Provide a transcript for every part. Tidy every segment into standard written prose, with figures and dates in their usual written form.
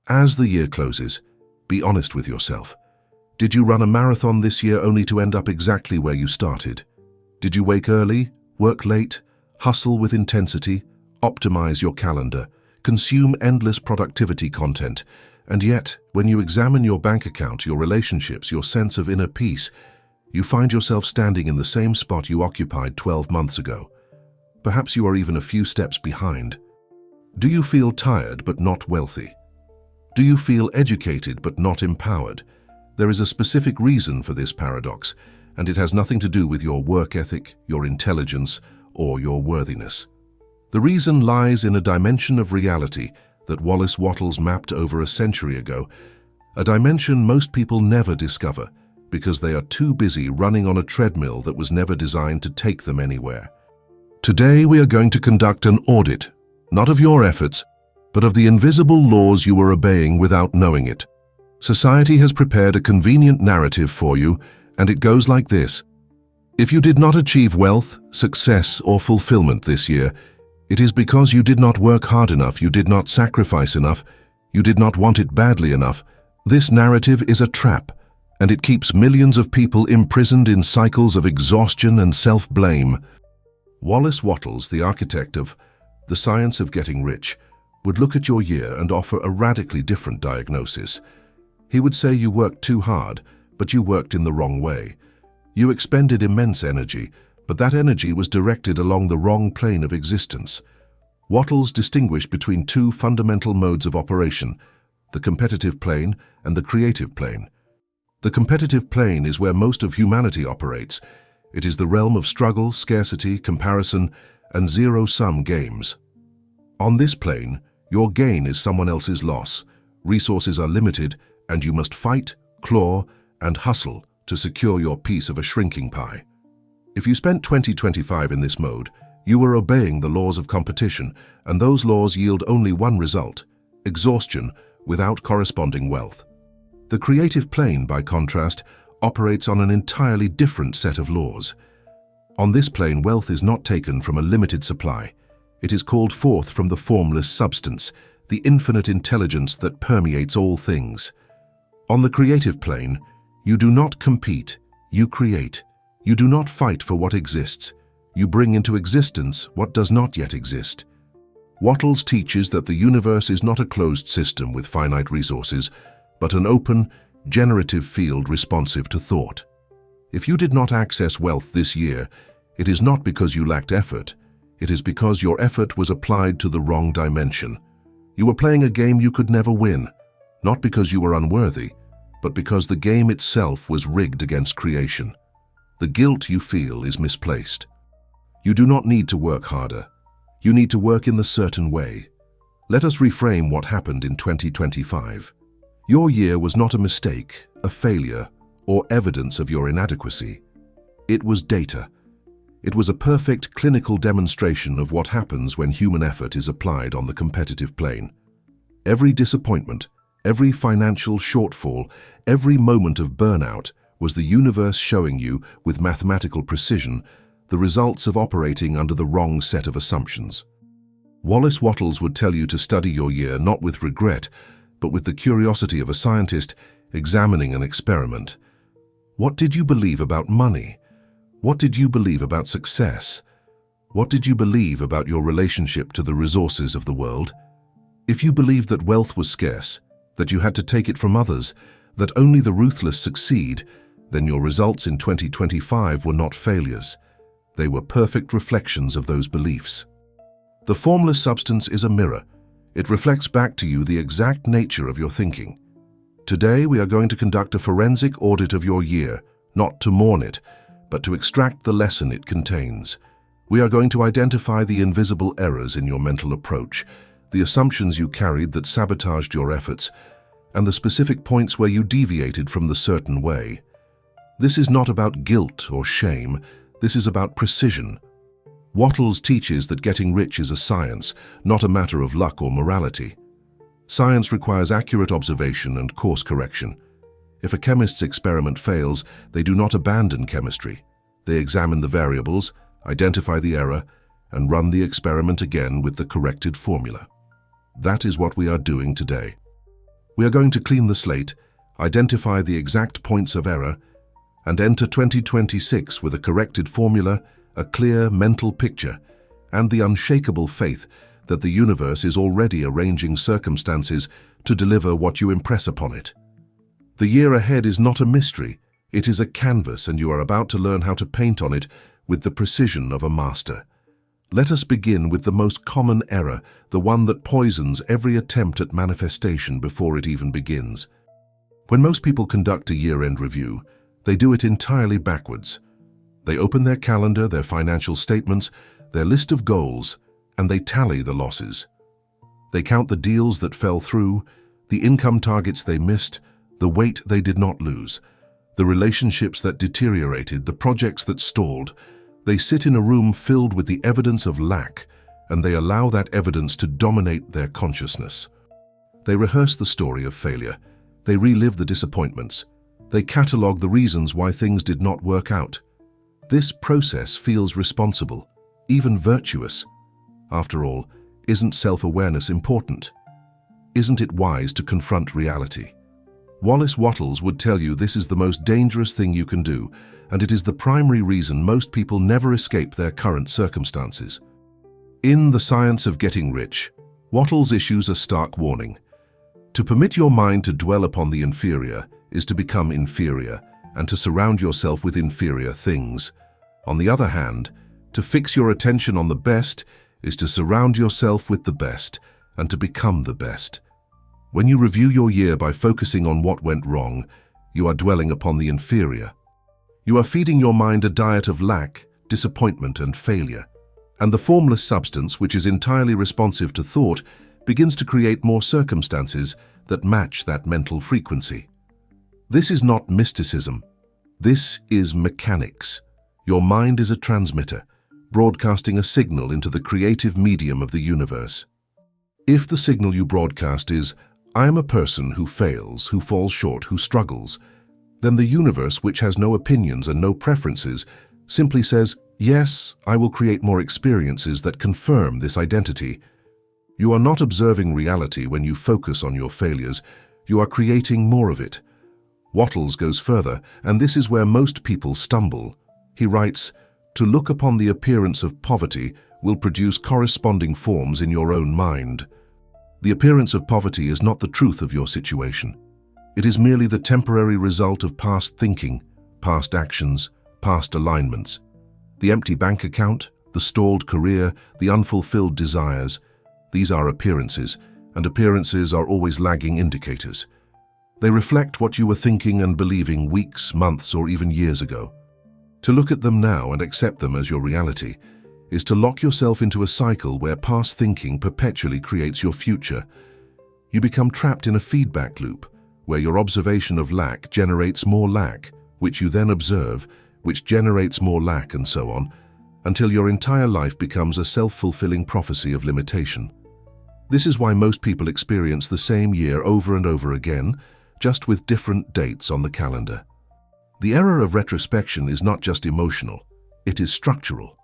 As the year closes, be honest with yourself. Did you run a marathon this year only to end up exactly where you started? Did you wake early, work late, hustle with intensity, optimize your calendar, consume endless productivity content, and yet, when you examine your bank account, your relationships, your sense of inner peace, you find yourself standing in the same spot you occupied 12 months ago? Perhaps you are even a few steps behind. Do you feel tired but not wealthy? Do you feel educated but not empowered? There is a specific reason for this paradox, and it has nothing to do with your work ethic, your intelligence, or your worthiness. The reason lies in a dimension of reality that Wallace Wattles mapped over a century ago, a dimension most people never discover because they are too busy running on a treadmill that was never designed to take them anywhere. Today we are going to conduct an audit, not of your efforts, but of the invisible laws you are obeying without knowing it. Society has prepared a convenient narrative for you, and it goes like this. If you did not achieve wealth, success, or fulfillment this year, it is because you did not work hard enough, you did not sacrifice enough, you did not want it badly enough. This narrative is a trap, and it keeps millions of people imprisoned in cycles of exhaustion and self-blame. Wallace Wattles, the architect of The Science of Getting Rich, would look at your year and offer a radically different diagnosis. He would say you worked too hard, but you worked in the wrong way. You expended immense energy, but that energy was directed along the wrong plane of existence. Wattles distinguished between two fundamental modes of operation, the competitive plane and the creative plane. The competitive plane is where most of humanity operates. It is the realm of struggle, scarcity, comparison, and zero-sum games. On this plane, your gain is someone else's loss. Resources are limited, and you must fight, claw, and hustle to secure your piece of a shrinking pie. If you spent 2025 in this mode, you were obeying the laws of competition, and those laws yield only one result: exhaustion without corresponding wealth. The creative plane, by contrast, operates on an entirely different set of laws. On this plane, wealth is not taken from a limited supply. It is called forth from the formless substance, the infinite intelligence that permeates all things. On the creative plane, you do not compete, you create. You do not fight for what exists. You bring into existence what does not yet exist. Wattles teaches that the universe is not a closed system with finite resources, but an open, generative field responsive to thought. If you did not access wealth this year, it is not because you lacked effort. It is because your effort was applied to the wrong dimension. You were playing a game you could never win, not because you were unworthy, but because the game itself was rigged against creation. The guilt you feel is misplaced. You do not need to work harder. You need to work in the certain way. Let us reframe what happened in 2025. Your year was not a mistake, a failure, or evidence of your inadequacy. It was data. It was a perfect clinical demonstration of what happens when human effort is applied on the competitive plane. Every disappointment, every financial shortfall, every moment of burnout was the universe showing you, with mathematical precision, the results of operating under the wrong set of assumptions. Wallace Wattles would tell you to study your year not with regret, but with the curiosity of a scientist examining an experiment. What did you believe about money? What did you believe about success? What did you believe about your relationship to the resources of the world? If you believed that wealth was scarce, that you had to take it from others, that only the ruthless succeed, then your results in 2025 were not failures. They were perfect reflections of those beliefs. The formless substance is a mirror. It reflects back to you the exact nature of your thinking. Today we are going to conduct a forensic audit of your year, not to mourn it, but to extract the lesson it contains. We are going to identify the invisible errors in your mental approach, the assumptions you carried that sabotaged your efforts, and the specific points where you deviated from the certain way. This is not about guilt or shame. This is about precision. Wattles teaches that getting rich is a science, not a matter of luck or morality. Science requires accurate observation and course correction. If a chemist's experiment fails, they do not abandon chemistry. They examine the variables, identify the error, and run the experiment again with the corrected formula. That is what we are doing today. We are going to clean the slate, identify the exact points of error, and enter 2026 with a corrected formula, a clear mental picture, and the unshakable faith that the universe is already arranging circumstances to deliver what you impress upon it. The year ahead is not a mystery, it is a canvas, and you are about to learn how to paint on it with the precision of a master. Let us begin with the most common error, the one that poisons every attempt at manifestation before it even begins. When most people conduct a year-end review, they do it entirely backwards. They open their calendar, their financial statements, their list of goals, and they tally the losses. They count the deals that fell through, the income targets they missed, the weight they did not lose, the relationships that deteriorated, the projects that stalled. They sit in a room filled with the evidence of lack, and they allow that evidence to dominate their consciousness. They rehearse the story of failure. They relive the disappointments. They catalogue the reasons why things did not work out. This process feels responsible, even virtuous. After all, isn't self-awareness important? Isn't it wise to confront reality? Wallace Wattles would tell you this is the most dangerous thing you can do, and it is the primary reason most people never escape their current circumstances. In The Science of Getting Rich, Wattles issues a stark warning. To permit your mind to dwell upon the inferior is to become inferior, and to surround yourself with inferior things. On the other hand, to fix your attention on the best is to surround yourself with the best, and to become the best. When you review your year by focusing on what went wrong, you are dwelling upon the inferior. You are feeding your mind a diet of lack, disappointment, and failure. And the formless substance, which is entirely responsive to thought, begins to create more circumstances that match that mental frequency. This is not mysticism. This is mechanics. Your mind is a transmitter, broadcasting a signal into the creative medium of the universe. If the signal you broadcast is, "I am a person who fails, who falls short, who struggles," then the universe, which has no opinions and no preferences, simply says, "Yes, I will create more experiences that confirm this identity." You are not observing reality when you focus on your failures. You are creating more of it. Wattles goes further, and this is where most people stumble. He writes, "To look upon the appearance of poverty will produce corresponding forms in your own mind." The appearance of poverty is not the truth of your situation. It is merely the temporary result of past thinking, past actions, past alignments. The empty bank account, the stalled career, the unfulfilled desires, these are appearances, and appearances are always lagging indicators. They reflect what you were thinking and believing weeks, months, or even years ago. To look at them now and accept them as your reality is to lock yourself into a cycle where past thinking perpetually creates your future. You become trapped in a feedback loop, where your observation of lack generates more lack, which you then observe, which generates more lack, and so on, until your entire life becomes a self-fulfilling prophecy of limitation. This is why most people experience the same year over and over again, just with different dates on the calendar. The error of retrospection is not just emotional, it is structural.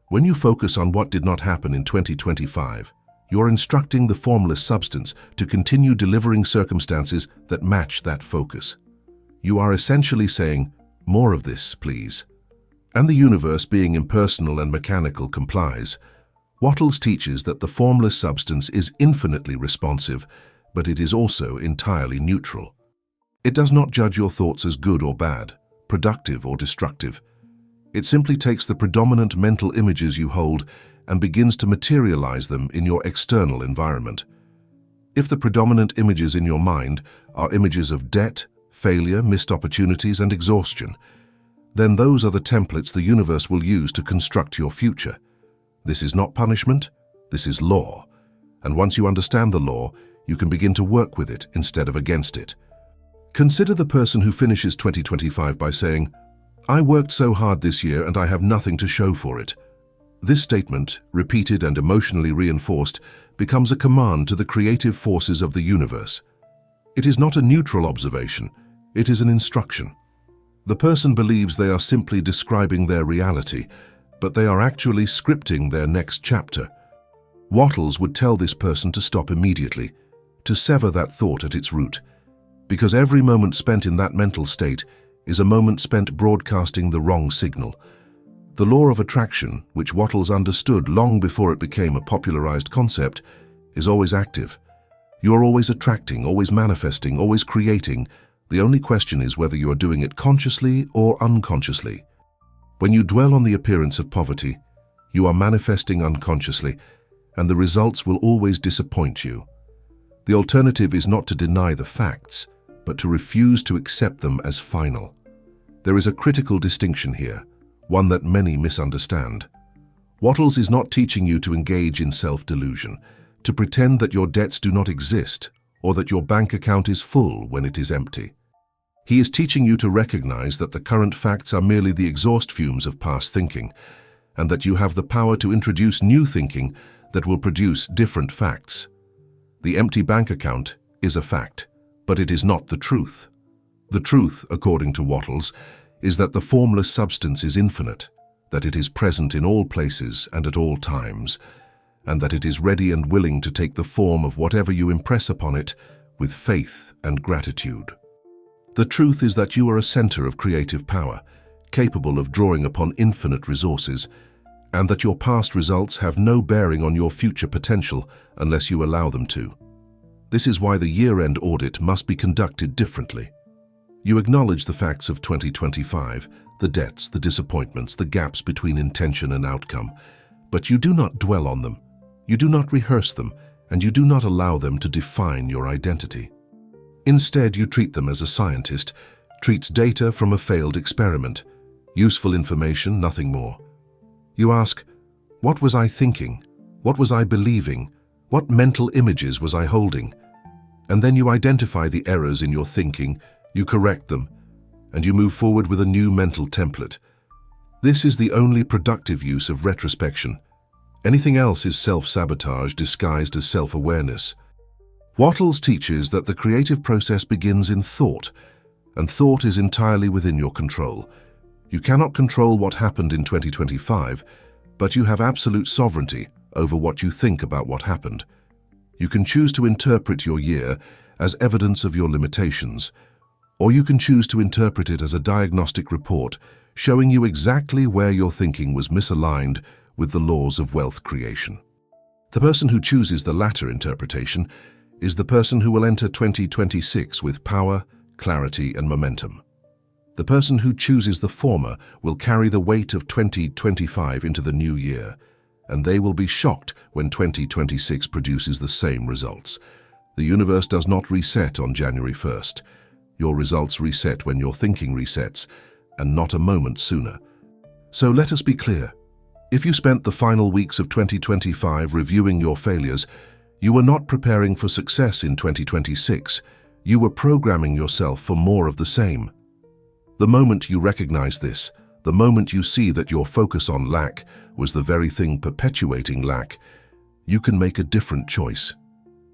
When you focus on what did not happen in 2025, you're instructing the formless substance to continue delivering circumstances that match that focus. You are essentially saying, "More of this, please." And the universe, being impersonal and mechanical, complies. Wattles teaches that the formless substance is infinitely responsive, but it is also entirely neutral. It does not judge your thoughts as good or bad, productive or destructive. It simply takes the predominant mental images you hold and begins to materialize them in your external environment. If the predominant images in your mind are images of debt, failure, missed opportunities, and exhaustion, then those are the templates the universe will use to construct your future. This is not punishment, this is law. And once you understand the law, you can begin to work with it instead of against it. Consider the person who finishes 2025 by saying, "I worked so hard this year and I have nothing to show for it." This statement, repeated and emotionally reinforced, becomes a command to the creative forces of the universe. It is not a neutral observation, it is an instruction. The person believes they are simply describing their reality, but they are actually scripting their next chapter. Wattles would tell this person to stop immediately. to sever that thought at its root, because every moment spent in that mental state is a moment spent broadcasting the wrong signal. The law of attraction, which Wattles understood long before it became a popularized concept, is always active. You are always attracting, always manifesting, always creating. The only question is whether you are doing it consciously or unconsciously. When you dwell on the appearance of poverty, you are manifesting unconsciously, and the results will always disappoint you. The alternative is not to deny the facts, but to refuse to accept them as final. There is a critical distinction here, one that many misunderstand. Wattles is not teaching you to engage in self-delusion, to pretend that your debts do not exist or that your bank account is full when it is empty. He is teaching you to recognize that the current facts are merely the exhaust fumes of past thinking, and that you have the power to introduce new thinking that will produce different facts. The empty bank account is a fact, but it is not the truth. The truth, according to Wattles, is that the formless substance is infinite, that it is present in all places and at all times, and that it is ready and willing to take the form of whatever you impress upon it with faith and gratitude. The truth is that you are a center of creative power, capable of drawing upon infinite resources, and that your past results have no bearing on your future potential unless you allow them to. This is why the year-end audit must be conducted differently. You acknowledge the facts of 2025, the debts, the disappointments, the gaps between intention and outcome, but you do not dwell on them, you do not rehearse them, and you do not allow them to define your identity. Instead, you treat them as a scientist treats data from a failed experiment, useful information, nothing more. You ask, what was I thinking? What was I believing? What mental images was I holding? And then you identify the errors in your thinking, you correct them, and you move forward with a new mental template. This is the only productive use of retrospection. Anything else is self-sabotage disguised as self-awareness. Wattles teaches that the creative process begins in thought, and thought is entirely within your control. You cannot control what happened in 2025, but you have absolute sovereignty over what you think about what happened. You can choose to interpret your year as evidence of your limitations, or you can choose to interpret it as a diagnostic report showing you exactly where your thinking was misaligned with the laws of wealth creation. The person who chooses the latter interpretation is the person who will enter 2026 with power, clarity, and momentum. The person who chooses the former will carry the weight of 2025 into the new year, and they will be shocked when 2026 produces the same results. The universe does not reset on January 1st. Your results reset when your thinking resets, and not a moment sooner. So let us be clear. If you spent the final weeks of 2025 reviewing your failures, you were not preparing for success in 2026. You were programming yourself for more of the same. The moment you recognize this, the moment you see that your focus on lack was the very thing perpetuating lack, you can make a different choice.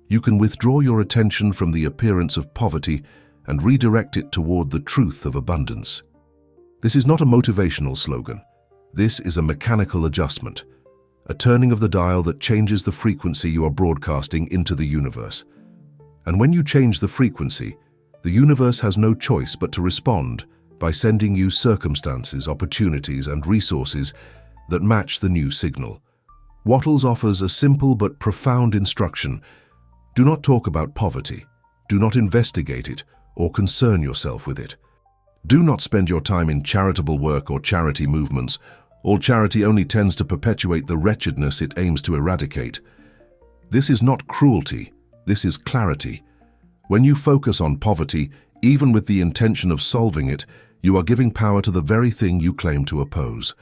You can withdraw your attention from the appearance of poverty and redirect it toward the truth of abundance. This is not a motivational slogan. This is a mechanical adjustment, a turning of the dial that changes the frequency you are broadcasting into the universe. And when you change the frequency, the universe has no choice but to respond by sending you circumstances, opportunities, and resources that match the new signal. Wattles offers a simple but profound instruction. Do not talk about poverty. Do not investigate it or concern yourself with it. Do not spend your time in charitable work or charity movements. All charity only tends to perpetuate the wretchedness it aims to eradicate. This is not cruelty, this is clarity. When you focus on poverty, even with the intention of solving it, you are giving power to the very thing you claim to oppose.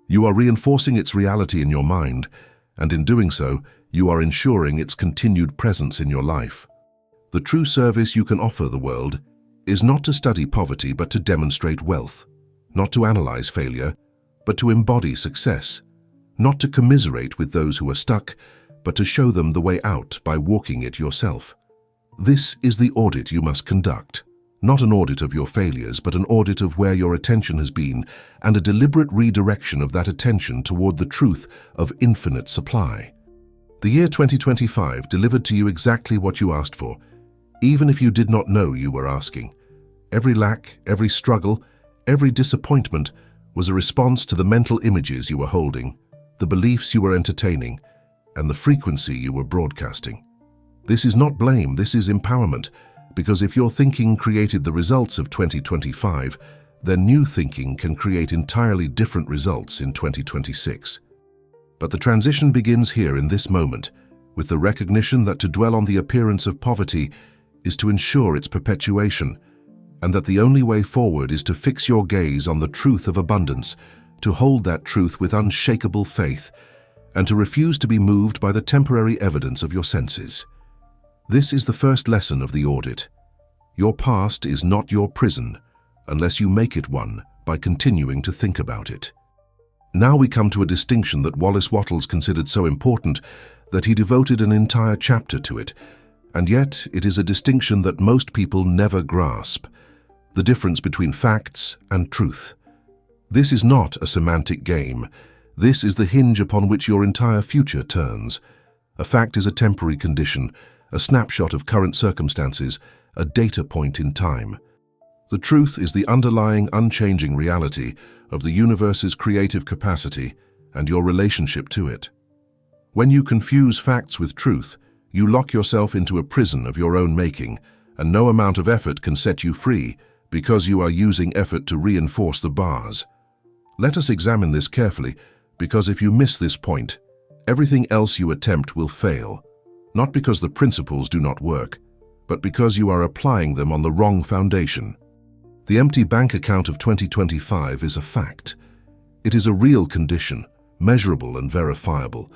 You are reinforcing its reality in your mind, and in doing so, you are ensuring its continued presence in your life. The true service you can offer the world is not to study poverty but to demonstrate wealth, not to analyze failure, but to embody success, not to commiserate with those who are stuck, but to show them the way out by walking it yourself. This is the audit you must conduct, not an audit of your failures, but an audit of where your attention has been and a deliberate redirection of that attention toward the truth of infinite supply. The year 2025 delivered to you exactly what you asked for, even if you did not know you were asking. Every lack, every struggle, every disappointment was a response to the mental images you were holding, the beliefs you were entertaining, and the frequency you were broadcasting. This is not blame, this is empowerment, because if your thinking created the results of 2025, then new thinking can create entirely different results in 2026. But the transition begins here in this moment, with the recognition that to dwell on the appearance of poverty is to ensure its perpetuation, and that the only way forward is to fix your gaze on the truth of abundance, to hold that truth with unshakable faith, and to refuse to be moved by the temporary evidence of your senses. This is the first lesson of the audit. Your past is not your prison, unless you make it one by continuing to think about it. Now we come to a distinction that Wallace Wattles considered so important that he devoted an entire chapter to it, and yet it is a distinction that most people never grasp: the difference between facts and truth. This is not a semantic game. This is the hinge upon which your entire future turns. A fact is a temporary condition, a snapshot of current circumstances, a data point in time. The truth is the underlying, unchanging reality of the universe's creative capacity and your relationship to it. When you confuse facts with truth, you lock yourself into a prison of your own making, and no amount of effort can set you free because you are using effort to reinforce the bars. Let us examine this carefully, because if you miss this point, everything else you attempt will fail, not because the principles do not work, but because you are applying them on the wrong foundation. The empty bank account of 2025 is a fact. It is a real condition, measurable and verifiable.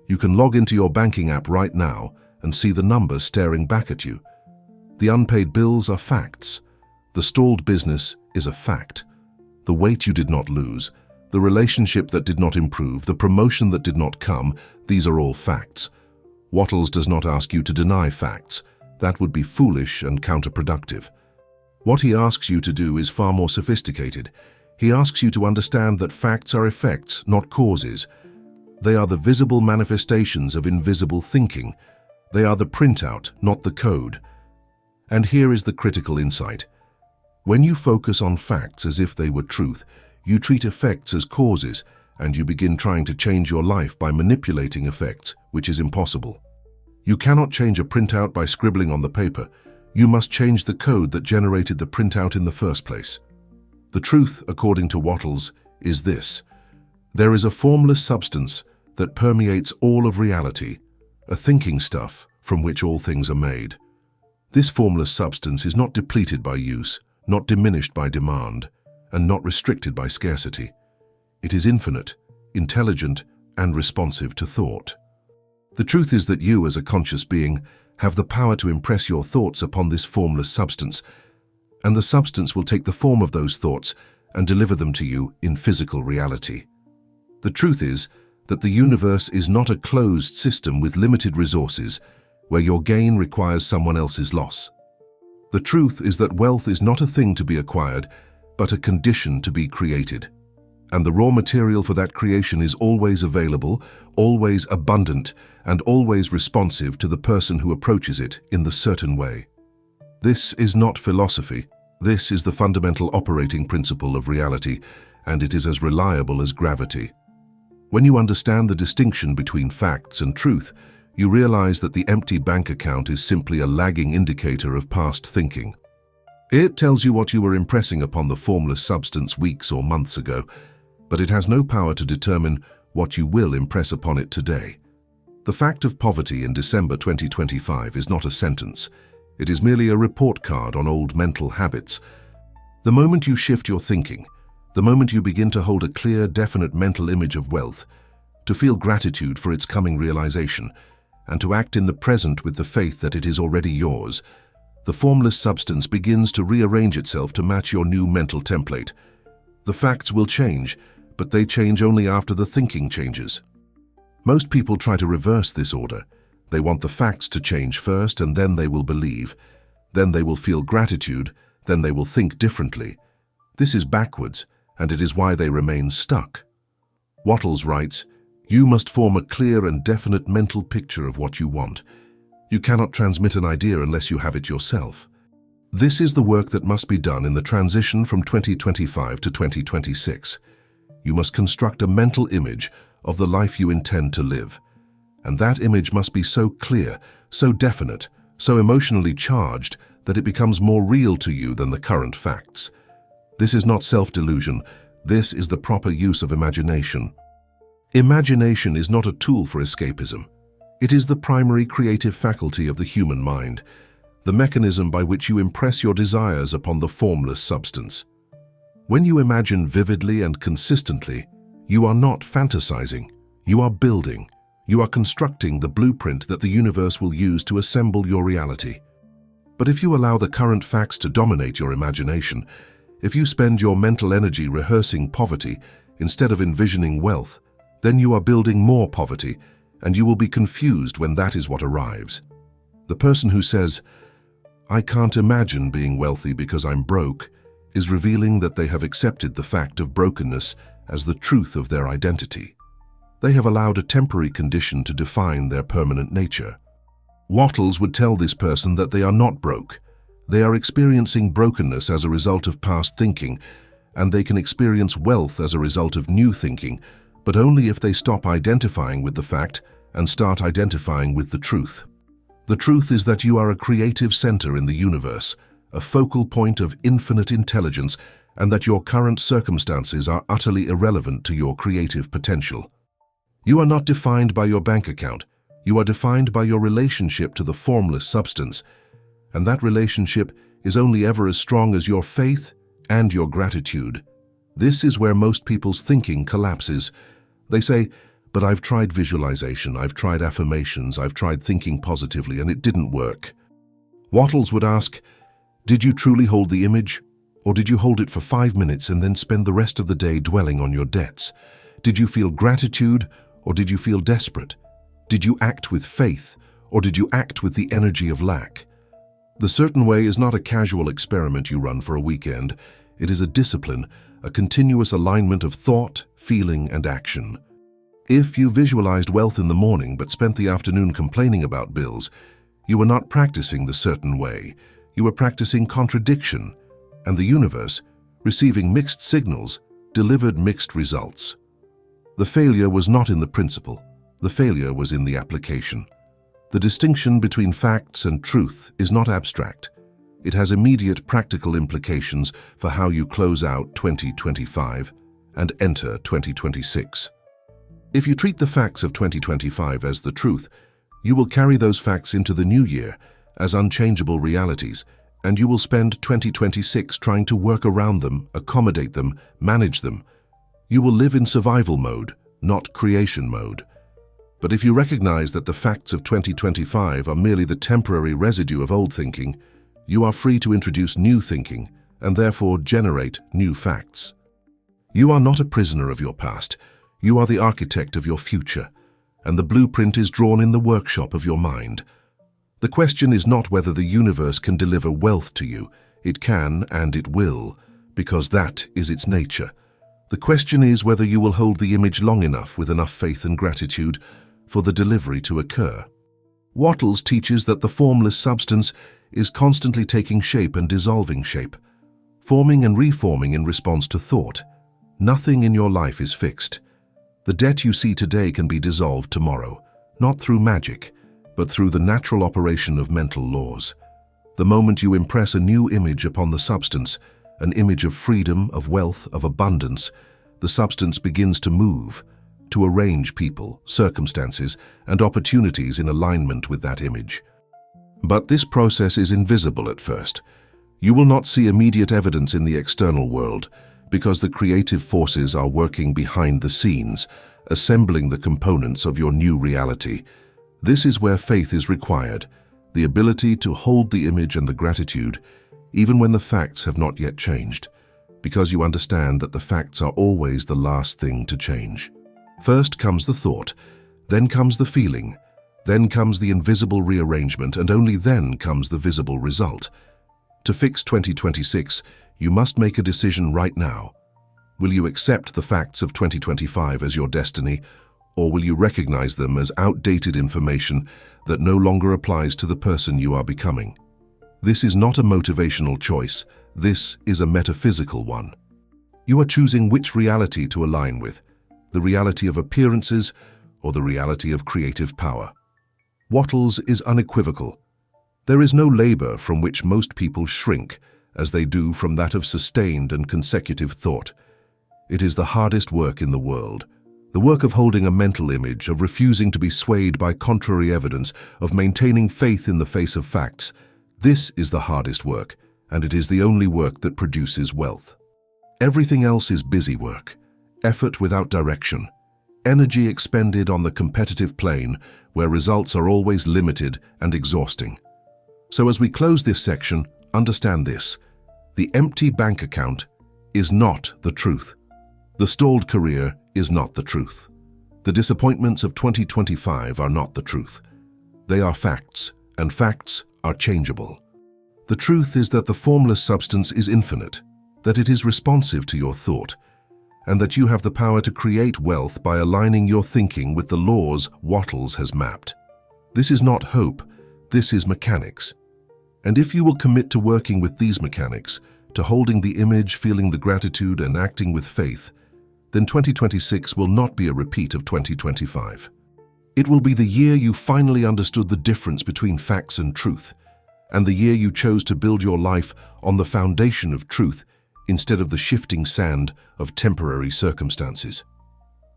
You can log into your banking app right now and see the numbers staring back at you. The unpaid bills are facts. The stalled business is a fact. The weight you did not lose, the relationship that did not improve, the promotion that did not come, these are all facts. Wattles does not ask you to deny facts. That would be foolish and counterproductive. What he asks you to do is far more sophisticated. He asks you to understand that facts are effects, not causes. They are the visible manifestations of invisible thinking. They are the printout, not the code. And here is the critical insight. When you focus on facts as if they were truth, you treat effects as causes, and you begin trying to change your life by manipulating effects, which is impossible. You cannot change a printout by scribbling on the paper. You must change the code that generated the printout in the first place. The truth, according to Wattles, is this: there is a formless substance that permeates all of reality, a thinking stuff from which all things are made. This formless substance is not depleted by use, not diminished by demand, and not restricted by scarcity. It is infinite, intelligent, and responsive to thought. The truth is that you, as a conscious being, have the power to impress your thoughts upon this formless substance, and the substance will take the form of those thoughts and deliver them to you in physical reality. The truth is that the universe is not a closed system with limited resources where your gain requires someone else's loss. The truth is that wealth is not a thing to be acquired, but a condition to be created. And the raw material for that creation is always available, always abundant, and always responsive to the person who approaches it in the certain way. This is not philosophy. This is the fundamental operating principle of reality, and it is as reliable as gravity. When you understand the distinction between facts and truth, you realize that the empty bank account is simply a lagging indicator of past thinking. It tells you what you were impressing upon the formless substance weeks or months ago, but it has no power to determine what you will impress upon it today. The fact of poverty in December 2025 is not a sentence. It is merely a report card on old mental habits. The moment you shift your thinking, the moment you begin to hold a clear, definite mental image of wealth, to feel gratitude for its coming realization, and to act in the present with the faith that it is already yours, the formless substance begins to rearrange itself to match your new mental template. The facts will change, but they change only after the thinking changes. Most people try to reverse this order. They want the facts to change first, and then they will believe. Then they will feel gratitude, then they will think differently. This is backwards, and it is why they remain stuck. Wattles writes, You must form a clear and definite mental picture of what you want. You cannot transmit an idea unless you have it yourself. This is the work that must be done in the transition from 2025 to 2026. You must construct a mental image of the life you intend to live. And that image must be so clear, so definite, so emotionally charged that it becomes more real to you than the current facts. This is not self-delusion. This is the proper use of imagination. Imagination is not a tool for escapism. It is the primary creative faculty of the human mind, the mechanism by which you impress your desires upon the formless substance. When you imagine vividly and consistently, you are not fantasizing, you are building. You are constructing the blueprint that the universe will use to assemble your reality. But if you allow the current facts to dominate your imagination, if you spend your mental energy rehearsing poverty instead of envisioning wealth, then you are building more poverty, and you will be confused when that is what arrives. The person who says, "I can't imagine being wealthy because I'm broke," is revealing that they have accepted the fact of brokenness as the truth of their identity. They have allowed a temporary condition to define their permanent nature. Wattles would tell this person that they are not broke. They are experiencing brokenness as a result of past thinking, and they can experience wealth as a result of new thinking, but only if they stop identifying with the fact and start identifying with the truth. The truth is that you are a creative center in the universe, a focal point of infinite intelligence, and that your current circumstances are utterly irrelevant to your creative potential. You are not defined by your bank account. You are defined by your relationship to the formless substance, and that relationship is only ever as strong as your faith and your gratitude. This is where most people's thinking collapses. They say, "But I've tried visualization, I've tried affirmations, I've tried thinking positively, and it didn't work." Wattles would ask, "Did you truly hold the image? Or did you hold it for 5 minutes and then spend the rest of the day dwelling on your debts? Did you feel gratitude, or did you feel desperate? Did you act with faith, or did you act with the energy of lack?" The certain way is not a casual experiment you run for a weekend. It is a discipline, a continuous alignment of thought, feeling, and action. If you visualized wealth in the morning but spent the afternoon complaining about bills, you were not practicing the certain way. You were practicing contradiction, and the universe, receiving mixed signals, delivered mixed results. The failure was not in the principle. The failure was in the application. The distinction between facts and truth is not abstract. It has immediate practical implications for how you close out 2025 and enter 2026. If you treat the facts of 2025 as the truth, you will carry those facts into the new year as unchangeable realities, and you will spend 2026 trying to work around them, accommodate them, manage them. You will live in survival mode, not creation mode. But if you recognize that the facts of 2025 are merely the temporary residue of old thinking, you are free to introduce new thinking and therefore generate new facts. You are not a prisoner of your past. You are the architect of your future, and the blueprint is drawn in the workshop of your mind. The question is not whether the universe can deliver wealth to you. It can and it will, because that is its nature. The question is whether you will hold the image long enough with enough faith and gratitude for the delivery to occur. Wattles teaches that the formless substance is constantly taking shape and dissolving shape, forming and reforming in response to thought. Nothing in your life is fixed. The debt you see today can be dissolved tomorrow, not through magic, but through the natural operation of mental laws. The moment you impress a new image upon the substance, an image of freedom, of wealth, of abundance, the substance begins to move, to arrange people, circumstances, and opportunities in alignment with that image. But this process is invisible at first. You will not see immediate evidence in the external world, because the creative forces are working behind the scenes, assembling the components of your new reality. This is where faith is required, the ability to hold the image and the gratitude, even when the facts have not yet changed, because you understand that the facts are always the last thing to change. First comes the thought, then comes the feeling, then comes the invisible rearrangement, and only then comes the visible result. To fix 2026, you must make a decision right now. Will you accept the facts of 2025 as your destiny, Or will you recognize them as outdated information that no longer applies to the person you are becoming? This is not a motivational choice. This is a metaphysical one. You are choosing which reality to align with, the reality of appearances or the reality of creative power. Wattles is unequivocal. There is no labor from which most people shrink as they do from that of sustained and consecutive thought. It is the hardest work in the world. The work of holding a mental image, of refusing to be swayed by contrary evidence, of maintaining faith in the face of facts. This is the hardest work, and it is the only work that produces wealth. Everything else is busy work, effort without direction, energy expended on the competitive plane where results are always limited and exhausting. So as we close this section, understand this: the empty bank account is not the truth. The stalled career is not the truth. The disappointments of 2025 are not the truth. They are facts, and facts are changeable. The truth is that the formless substance is infinite, that it is responsive to your thought, and that you have the power to create wealth by aligning your thinking with the laws Wattles has mapped. This is not hope, this is mechanics. And if you will commit to working with these mechanics, to holding the image, feeling the gratitude, and acting with faith, then 2026 will not be a repeat of 2025. It will be the year you finally understood the difference between facts and truth, and the year you chose to build your life on the foundation of truth instead of the shifting sand of temporary circumstances.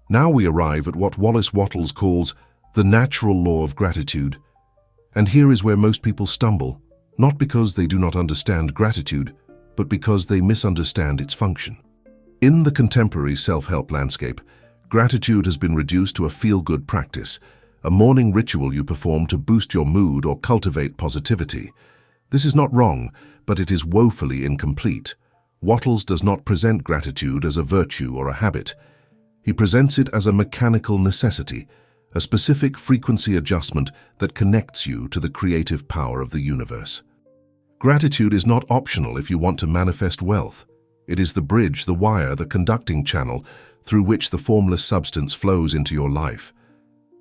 Now we arrive at what Wallace Wattles calls the natural law of gratitude. And here is where most people stumble, not because they do not understand gratitude, but because they misunderstand its function. In the contemporary self-help landscape, gratitude has been reduced to a feel-good practice, a morning ritual you perform to boost your mood or cultivate positivity. This is not wrong, but it is woefully incomplete. Wattles does not present gratitude as a virtue or a habit. He presents it as a mechanical necessity, a specific frequency adjustment that connects you to the creative power of the universe. Gratitude is not optional if you want to manifest wealth. It is the bridge, the wire, the conducting channel through which the formless substance flows into your life.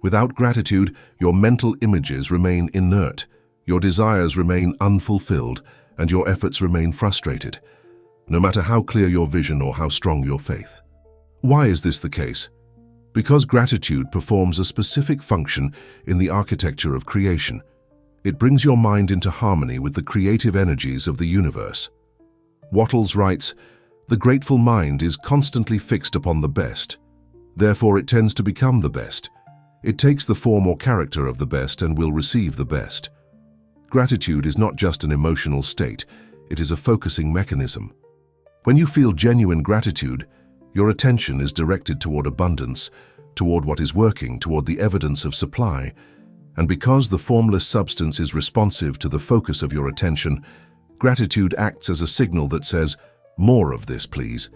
Without gratitude, your mental images remain inert, your desires remain unfulfilled, and your efforts remain frustrated, no matter how clear your vision or how strong your faith. Why is this the case? Because gratitude performs a specific function in the architecture of creation. It brings your mind into harmony with the creative energies of the universe. Wattles writes, "The grateful mind is constantly fixed upon the best. Therefore it tends to become the best. It takes the form or character of the best and will receive the best." Gratitude is not just an emotional state, it is a focusing mechanism. When you feel genuine gratitude, your attention is directed toward abundance, toward what is working, toward the evidence of supply. And because the formless substance is responsive to the focus of your attention, gratitude acts as a signal that says, "More of this, please."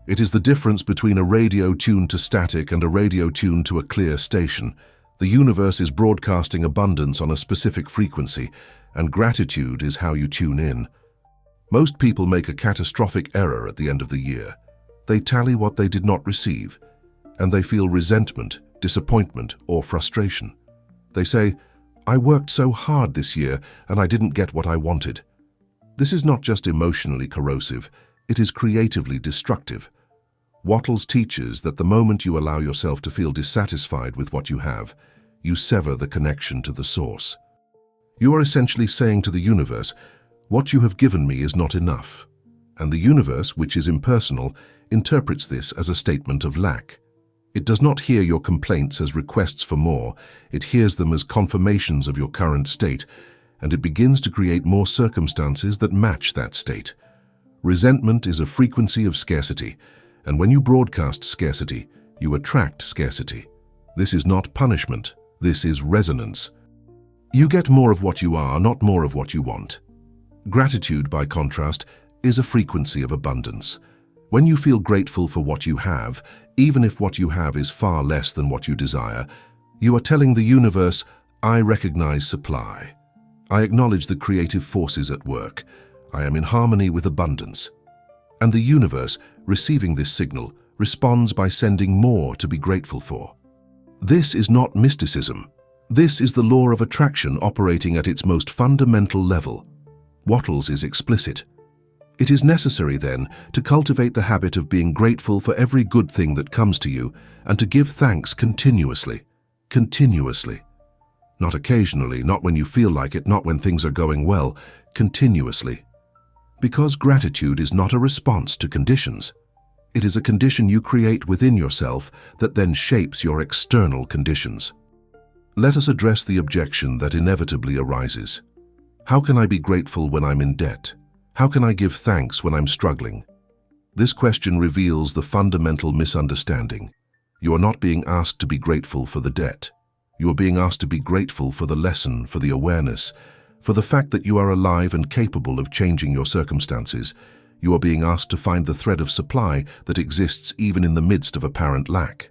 It is the difference between a radio tuned to static and a radio tuned to a clear station. The universe is broadcasting abundance on a specific frequency, and gratitude is how you tune in. Most people make a catastrophic error at the end of the year. They tally what they did not receive, and they feel resentment, disappointment, or frustration. They say, "I worked so hard this year and I didn't get what I wanted." This is not just emotionally corrosive, it is creatively destructive. Wattles teaches that the moment you allow yourself to feel dissatisfied with what you have, you sever the connection to the source. You are essentially saying to the universe, "What you have given me is not enough." And the universe, which is impersonal, interprets this as a statement of lack. It does not hear your complaints as requests for more, it hears them as confirmations of your current state, and it begins to create more circumstances that match that state. Resentment is a frequency of scarcity, and when you broadcast scarcity, you attract scarcity. This is not punishment, this is resonance. You get more of what you are, not more of what you want. Gratitude, by contrast, is a frequency of abundance. When you feel grateful for what you have, even if what you have is far less than what you desire, you are telling the universe, "I recognize supply. I acknowledge the creative forces at work. I am in harmony with abundance." And the universe, receiving this signal, responds by sending more to be grateful for. This is not mysticism. This is the law of attraction operating at its most fundamental level. Wattles is explicit. It is necessary, then, to cultivate the habit of being grateful for every good thing that comes to you and to give thanks continuously. Continuously. Not occasionally, not when you feel like it, not when things are going well. Continuously. Because gratitude is not a response to conditions. It is a condition you create within yourself that then shapes your external conditions. Let us address the objection that inevitably arises. How can I be grateful when I'm in debt? How can I give thanks when I'm struggling? This question reveals the fundamental misunderstanding. You are not being asked to be grateful for the debt. You are being asked to be grateful for the lesson, for the awareness, for the fact that you are alive and capable of changing your circumstances. You are being asked to find the thread of supply that exists even in the midst of apparent lack.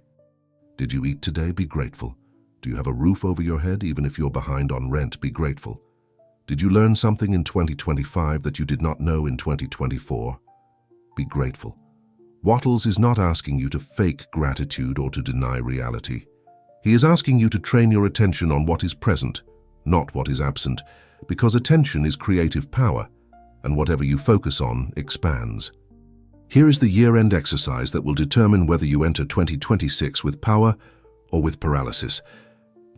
Did you eat today? Be grateful. Do you have a roof over your head? Even if you're behind on rent, be grateful. Did you learn something in 2025 that you did not know in 2024? Be grateful. Wattles is not asking you to fake gratitude or to deny reality. He is asking you to train your attention on what is present, not what is absent, because attention is creative power, and whatever you focus on expands. Here is the year-end exercise that will determine whether you enter 2026 with power or with paralysis.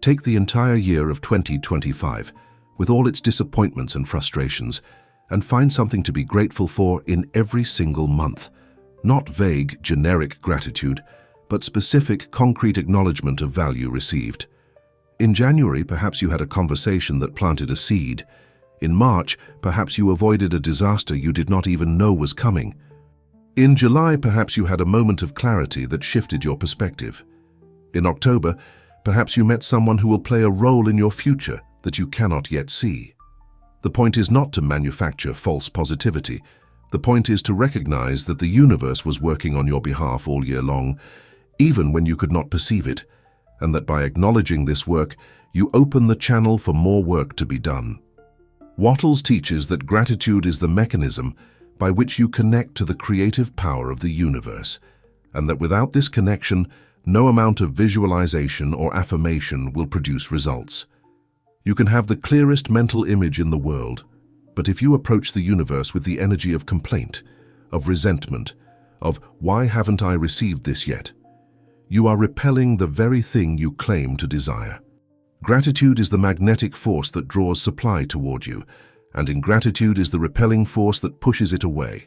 Take the entire year of 2025, with all its disappointments and frustrations, and find something to be grateful for in every single month. Not vague, generic gratitude, but specific, concrete acknowledgement of value received. In January, perhaps you had a conversation that planted a seed. In March, perhaps you avoided a disaster you did not even know was coming. In July, perhaps you had a moment of clarity that shifted your perspective. In October, perhaps you met someone who will play a role in your future that you cannot yet see. The point is not to manufacture false positivity. The point is to recognize that the universe was working on your behalf all year long, even when you could not perceive it, and that by acknowledging this work, you open the channel for more work to be done. Wattles teaches that gratitude is the mechanism by which you connect to the creative power of the universe, and that without this connection, no amount of visualization or affirmation will produce results. You can have the clearest mental image in the world, but if you approach the universe with the energy of complaint, of resentment, of "why haven't I received this yet?" you are repelling the very thing you claim to desire. Gratitude is the magnetic force that draws supply toward you, and ingratitude is the repelling force that pushes it away.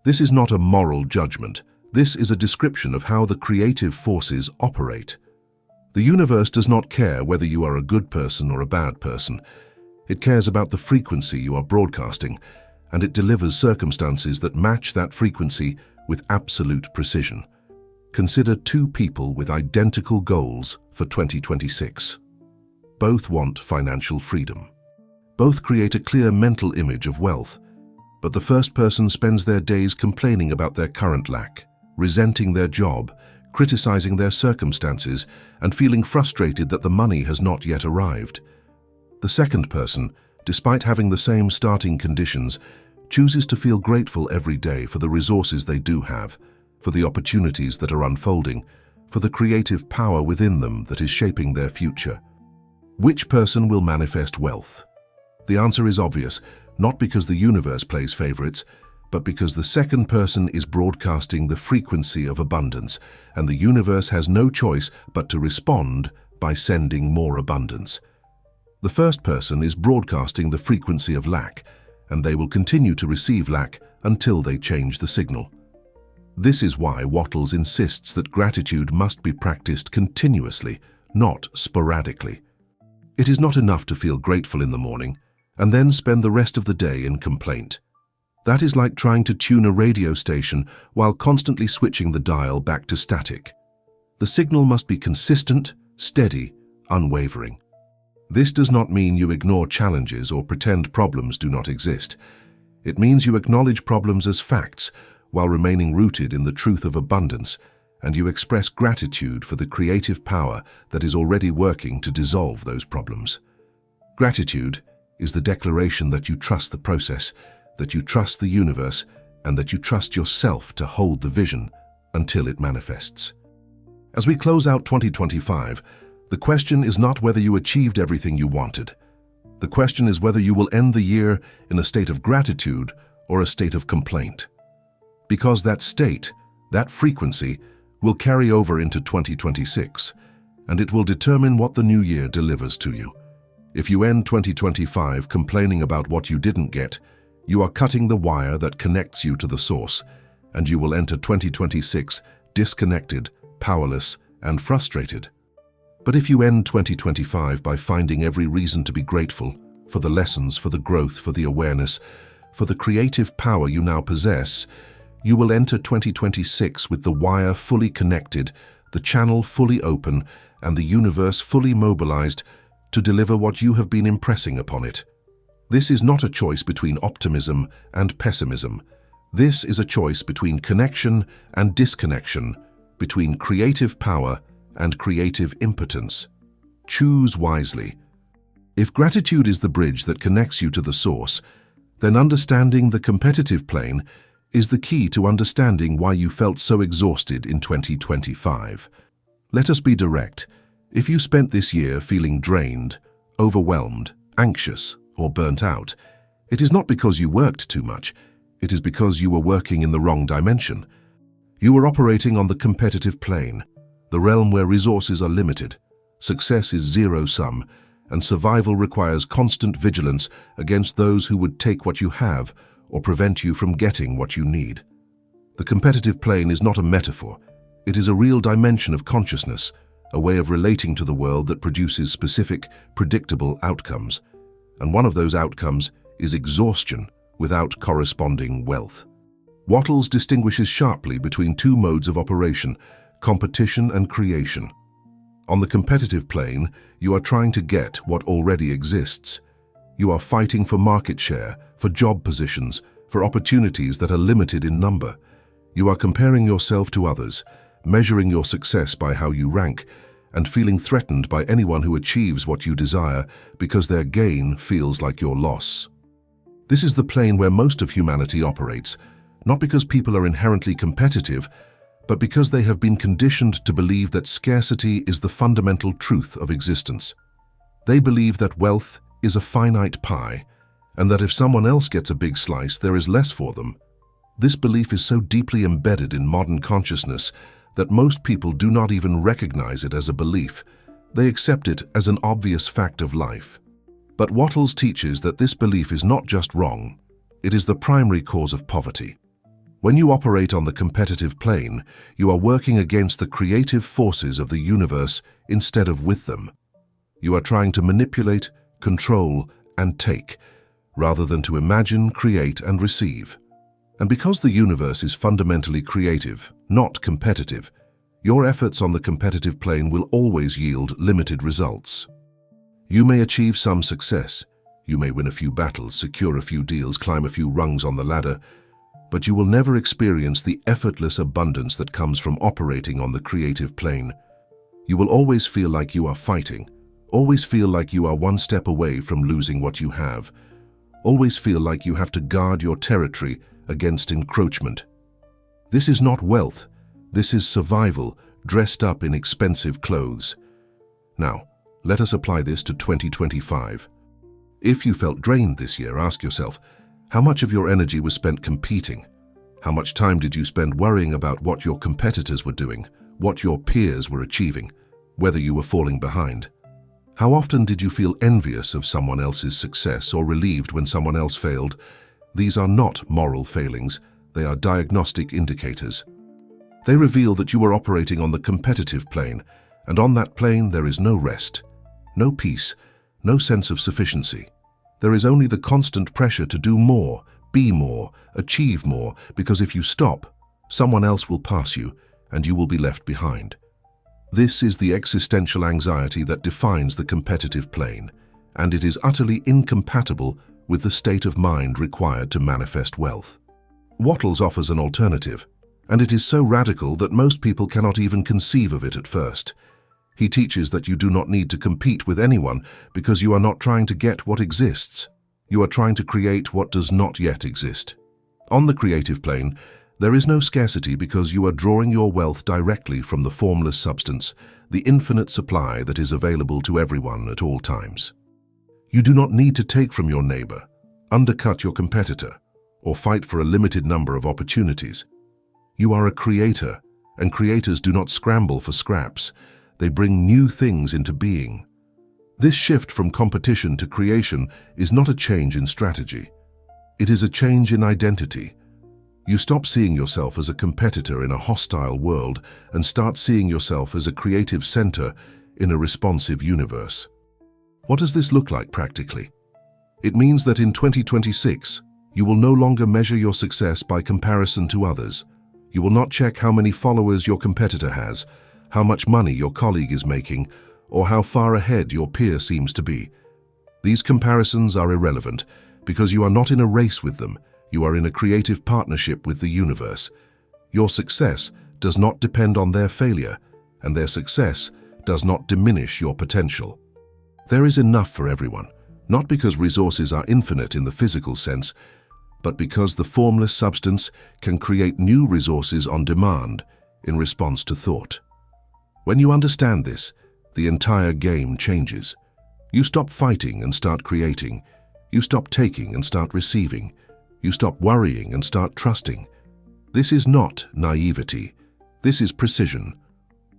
This is not a moral judgment. This is a description of how the creative forces operate. The universe does not care whether you are a good person or a bad person. It cares about the frequency you are broadcasting, and it delivers circumstances that match that frequency with absolute precision. Consider two people with identical goals for 2026. Both want financial freedom. Both create a clear mental image of wealth, but the first person spends their days complaining about their current lack, resenting their job, criticizing their circumstances, and feeling frustrated that the money has not yet arrived. The second person, despite having the same starting conditions, chooses to feel grateful every day for the resources they do have, for the opportunities that are unfolding, for the creative power within them that is shaping their future. Which person will manifest wealth? The answer is obvious, not because the universe plays favorites, but because the second person is broadcasting the frequency of abundance, and the universe has no choice but to respond by sending more abundance. The first person is broadcasting the frequency of lack, and they will continue to receive lack until they change the signal. This is why Wattles insists that gratitude must be practiced continuously, not sporadically. It is not enough to feel grateful in the morning and then spend the rest of the day in complaint. That is like trying to tune a radio station while constantly switching the dial back to static. The signal must be consistent, steady, unwavering. This does not mean you ignore challenges or pretend problems do not exist. It means you acknowledge problems as facts while remaining rooted in the truth of abundance, and you express gratitude for the creative power that is already working to dissolve those problems. Gratitude is the declaration that you trust the process, that you trust the universe, and that you trust yourself to hold the vision until it manifests. As we close out 2025, the question is not whether you achieved everything you wanted. The question is whether you will end the year in a state of gratitude or a state of complaint. Because that state, that frequency, will carry over into 2026, and it will determine what the new year delivers to you. If you end 2025 complaining about what you didn't get, you are cutting the wire that connects you to the source, and you will enter 2026 disconnected, powerless, and frustrated. But if you end 2025 by finding every reason to be grateful for the lessons, for the growth, for the awareness, for the creative power you now possess, you will enter 2026 with the wire fully connected, the channel fully open, and the universe fully mobilized to deliver what you have been impressing upon it. This is not a choice between optimism and pessimism. This is a choice between connection and disconnection, between creative power and creative impotence. Choose wisely. If gratitude is the bridge that connects you to the source, then understanding the competitive plane is the key to understanding why you felt so exhausted in 2025. Let us be direct. If you spent this year feeling drained, overwhelmed, anxious, or burnt out, it is not because you worked too much. It is because you were working in the wrong dimension. You were operating on the competitive plane, the realm where resources are limited, success is zero-sum, and survival requires constant vigilance against those who would take what you have or prevent you from getting what you need. The competitive plane is not a metaphor. It is a real dimension of consciousness, a way of relating to the world that produces specific, predictable outcomes. And one of those outcomes is exhaustion without corresponding wealth. Wattles distinguishes sharply between two modes of operation, competition and creation. On the competitive plane, you are trying to get what already exists. You are fighting for market share, for job positions, for opportunities that are limited in number. You are comparing yourself to others, measuring your success by how you rank, and feeling threatened by anyone who achieves what you desire because their gain feels like your loss. This is the plane where most of humanity operates, not because people are inherently competitive, but because they have been conditioned to believe that scarcity is the fundamental truth of existence. They believe that wealth is a finite pie, and that if someone else gets a big slice, there is less for them. This belief is so deeply embedded in modern consciousness that most people do not even recognize it as a belief. They accept it as an obvious fact of life. But Wattles teaches that this belief is not just wrong, it is the primary cause of poverty. When you operate on the competitive plane, you are working against the creative forces of the universe instead of with them. You are trying to manipulate, control, and take, rather than to imagine, create, and receive. And because the universe is fundamentally creative, not competitive, your efforts on the competitive plane will always yield limited results. You may achieve some success, you may win a few battles, secure a few deals, climb a few rungs on the ladder, but you will never experience the effortless abundance that comes from operating on the creative plane. You will always feel like you are fighting, always feel like you are one step away from losing what you have, always feel like you have to guard your territory against encroachment. This is not wealth, this is survival dressed up in expensive clothes. Now, let us apply this to 2025. If you felt drained this year, ask yourself, how much of your energy was spent competing? How much time did you spend worrying about what your competitors were doing, what your peers were achieving, whether you were falling behind? How often did you feel envious of someone else's success or relieved when someone else failed? These are not moral failings, they are diagnostic indicators. They reveal that you are operating on the competitive plane, and on that plane there is no rest, no peace, no sense of sufficiency. There is only the constant pressure to do more, be more, achieve more, because if you stop, someone else will pass you, and you will be left behind. This is the existential anxiety that defines the competitive plane, and it is utterly incompatible with the state of mind required to manifest wealth. Wattles offers an alternative, and it is so radical that most people cannot even conceive of it at first. He teaches that you do not need to compete with anyone because you are not trying to get what exists. You are trying to create what does not yet exist. On the creative plane, There is no scarcity because you are drawing your wealth directly from the formless substance, the infinite supply that is available to everyone at all times. You do not need to take from your neighbor, undercut your competitor, or fight for a limited number of opportunities. You are a creator, and creators do not scramble for scraps. They bring new things into being. This shift from competition to creation is not a change in strategy. It is a change in identity. You stop seeing yourself as a competitor in a hostile world and start seeing yourself as a creative center in a responsive universe. What does this look like practically? It means that in 2026, you will no longer measure your success by comparison to others. You will not check how many followers your competitor has, how much money your colleague is making, or how far ahead your peer seems to be. These comparisons are irrelevant because you are not in a race with them. You are in a creative partnership with the universe. Your success does not depend on their failure, and their success does not diminish your potential. There is enough for everyone, not because resources are infinite in the physical sense, but because the formless substance can create new resources on demand in response to thought. When you understand this, the entire game changes. You stop fighting and start creating. You stop taking and start receiving. You stop worrying and start trusting. This is not naivety. This is precision.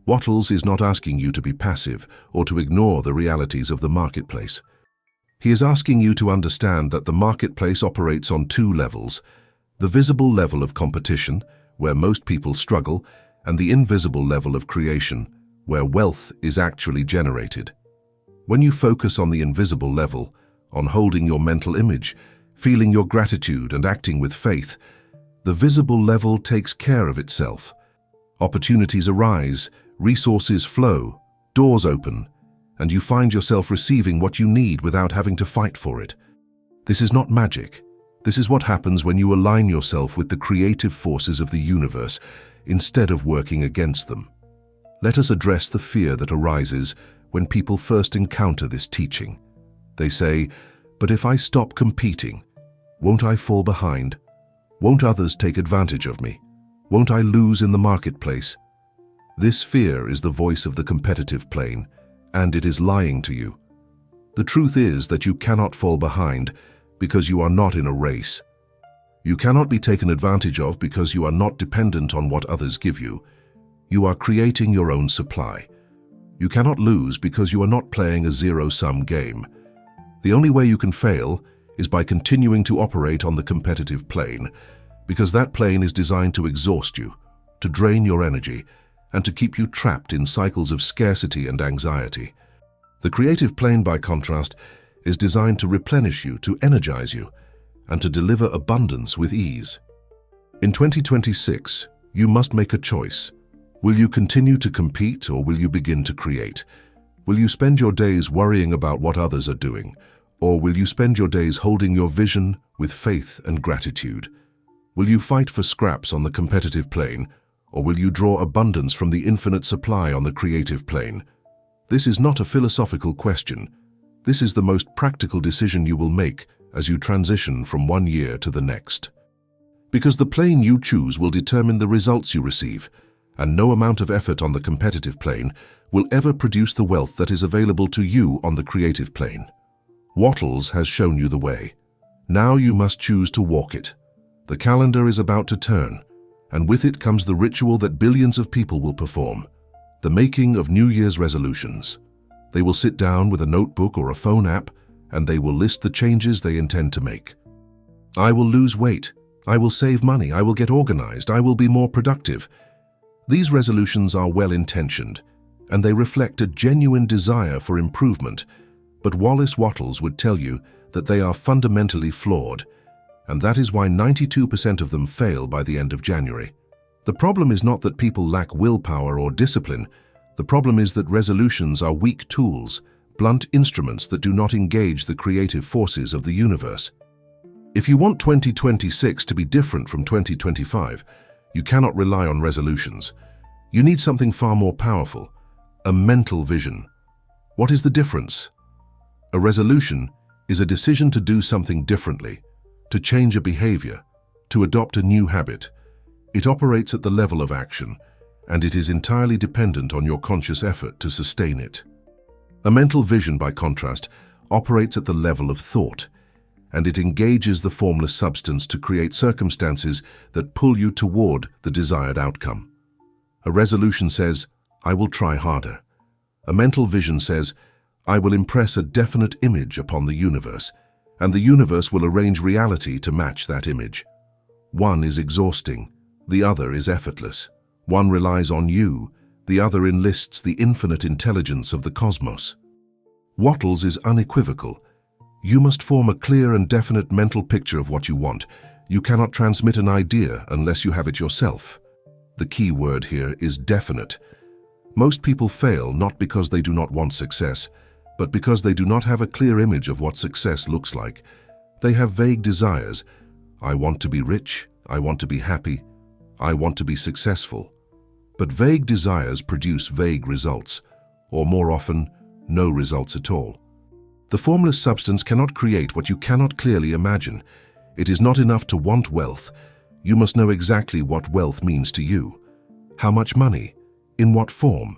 Wattles is not asking you to be passive or to ignore the realities of the marketplace. He is asking you to understand that the marketplace operates on two levels: the visible level of competition, where most people struggle, and the invisible level of creation, where wealth is actually generated. When you focus on the invisible level, on holding your mental image, feeling your gratitude and acting with faith, the visible level takes care of itself. Opportunities arise, resources flow, doors open, and you find yourself receiving what you need without having to fight for it. This is not magic. This is what happens when you align yourself with the creative forces of the universe instead of working against them. Let us address the fear that arises when people first encounter this teaching. They say, "But if I stop competing, won't I fall behind? Won't others take advantage of me? Won't I lose in the marketplace?" This fear is the voice of the competitive plane, and it is lying to you. The truth is that you cannot fall behind because you are not in a race. You cannot be taken advantage of because you are not dependent on what others give you. You are creating your own supply. You cannot lose because you are not playing a zero-sum game. The only way you can fail is by continuing to operate on the competitive plane, because that plane is designed to exhaust you, to drain your energy, and to keep you trapped in cycles of scarcity and anxiety. The creative plane, by contrast, is designed to replenish you, to energize you, and to deliver abundance with ease. In 2026, you must make a choice. Will you continue to compete, or will you begin to create? Will you spend your days worrying about what others are doing, or will you spend your days holding your vision with faith and gratitude? Will you fight for scraps on the competitive plane, or will you draw abundance from the infinite supply on the creative plane? This is not a philosophical question. This is the most practical decision you will make as you transition from one year to the next. Because the plane you choose will determine the results you receive, and no amount of effort on the competitive plane will ever produce the wealth that is available to you on the creative plane. Wattles has shown you the way. Now you must choose to walk it. The calendar is about to turn, and with it comes the ritual that billions of people will perform, the making of New Year's resolutions. They will sit down with a notebook or a phone app, and they will list the changes they intend to make. I will lose weight. I will save money. I will get organized. I will be more productive. These resolutions are well-intentioned, and they reflect a genuine desire for improvement, but Wallace Wattles would tell you that they are fundamentally flawed, and that is why 92% of them fail by the end of January. The problem is not that people lack willpower or discipline. The problem is that resolutions are weak tools, blunt instruments that do not engage the creative forces of the universe. If you want 2026 to be different from 2025, you cannot rely on resolutions. You need something far more powerful, a mental vision. What is the difference? A resolution is a decision to do something differently, to change a behavior, to adopt a new habit. It operates at the level of action, and it is entirely dependent on your conscious effort to sustain it. A mental vision, by contrast, operates at the level of thought, and it engages the formless substance to create circumstances that pull you toward the desired outcome. A resolution says, "I will try harder." A mental vision says, "I will impress a definite image upon the universe, and the universe will arrange reality to match that image." One is exhausting, the other is effortless. One relies on you, the other enlists the infinite intelligence of the cosmos. Wattles is unequivocal. You must form a clear and definite mental picture of what you want. You cannot transmit an idea unless you have it yourself. The key word here is definite. Most people fail not because they do not want success, but because they do not have a clear image of what success looks like. They have vague desires. I want to be rich, I want to be happy, I want to be successful. But vague desires produce vague results, or more often, no results at all. The formless substance cannot create what you cannot clearly imagine. It is not enough to want wealth. You must know exactly what wealth means to you. How much money? In what form?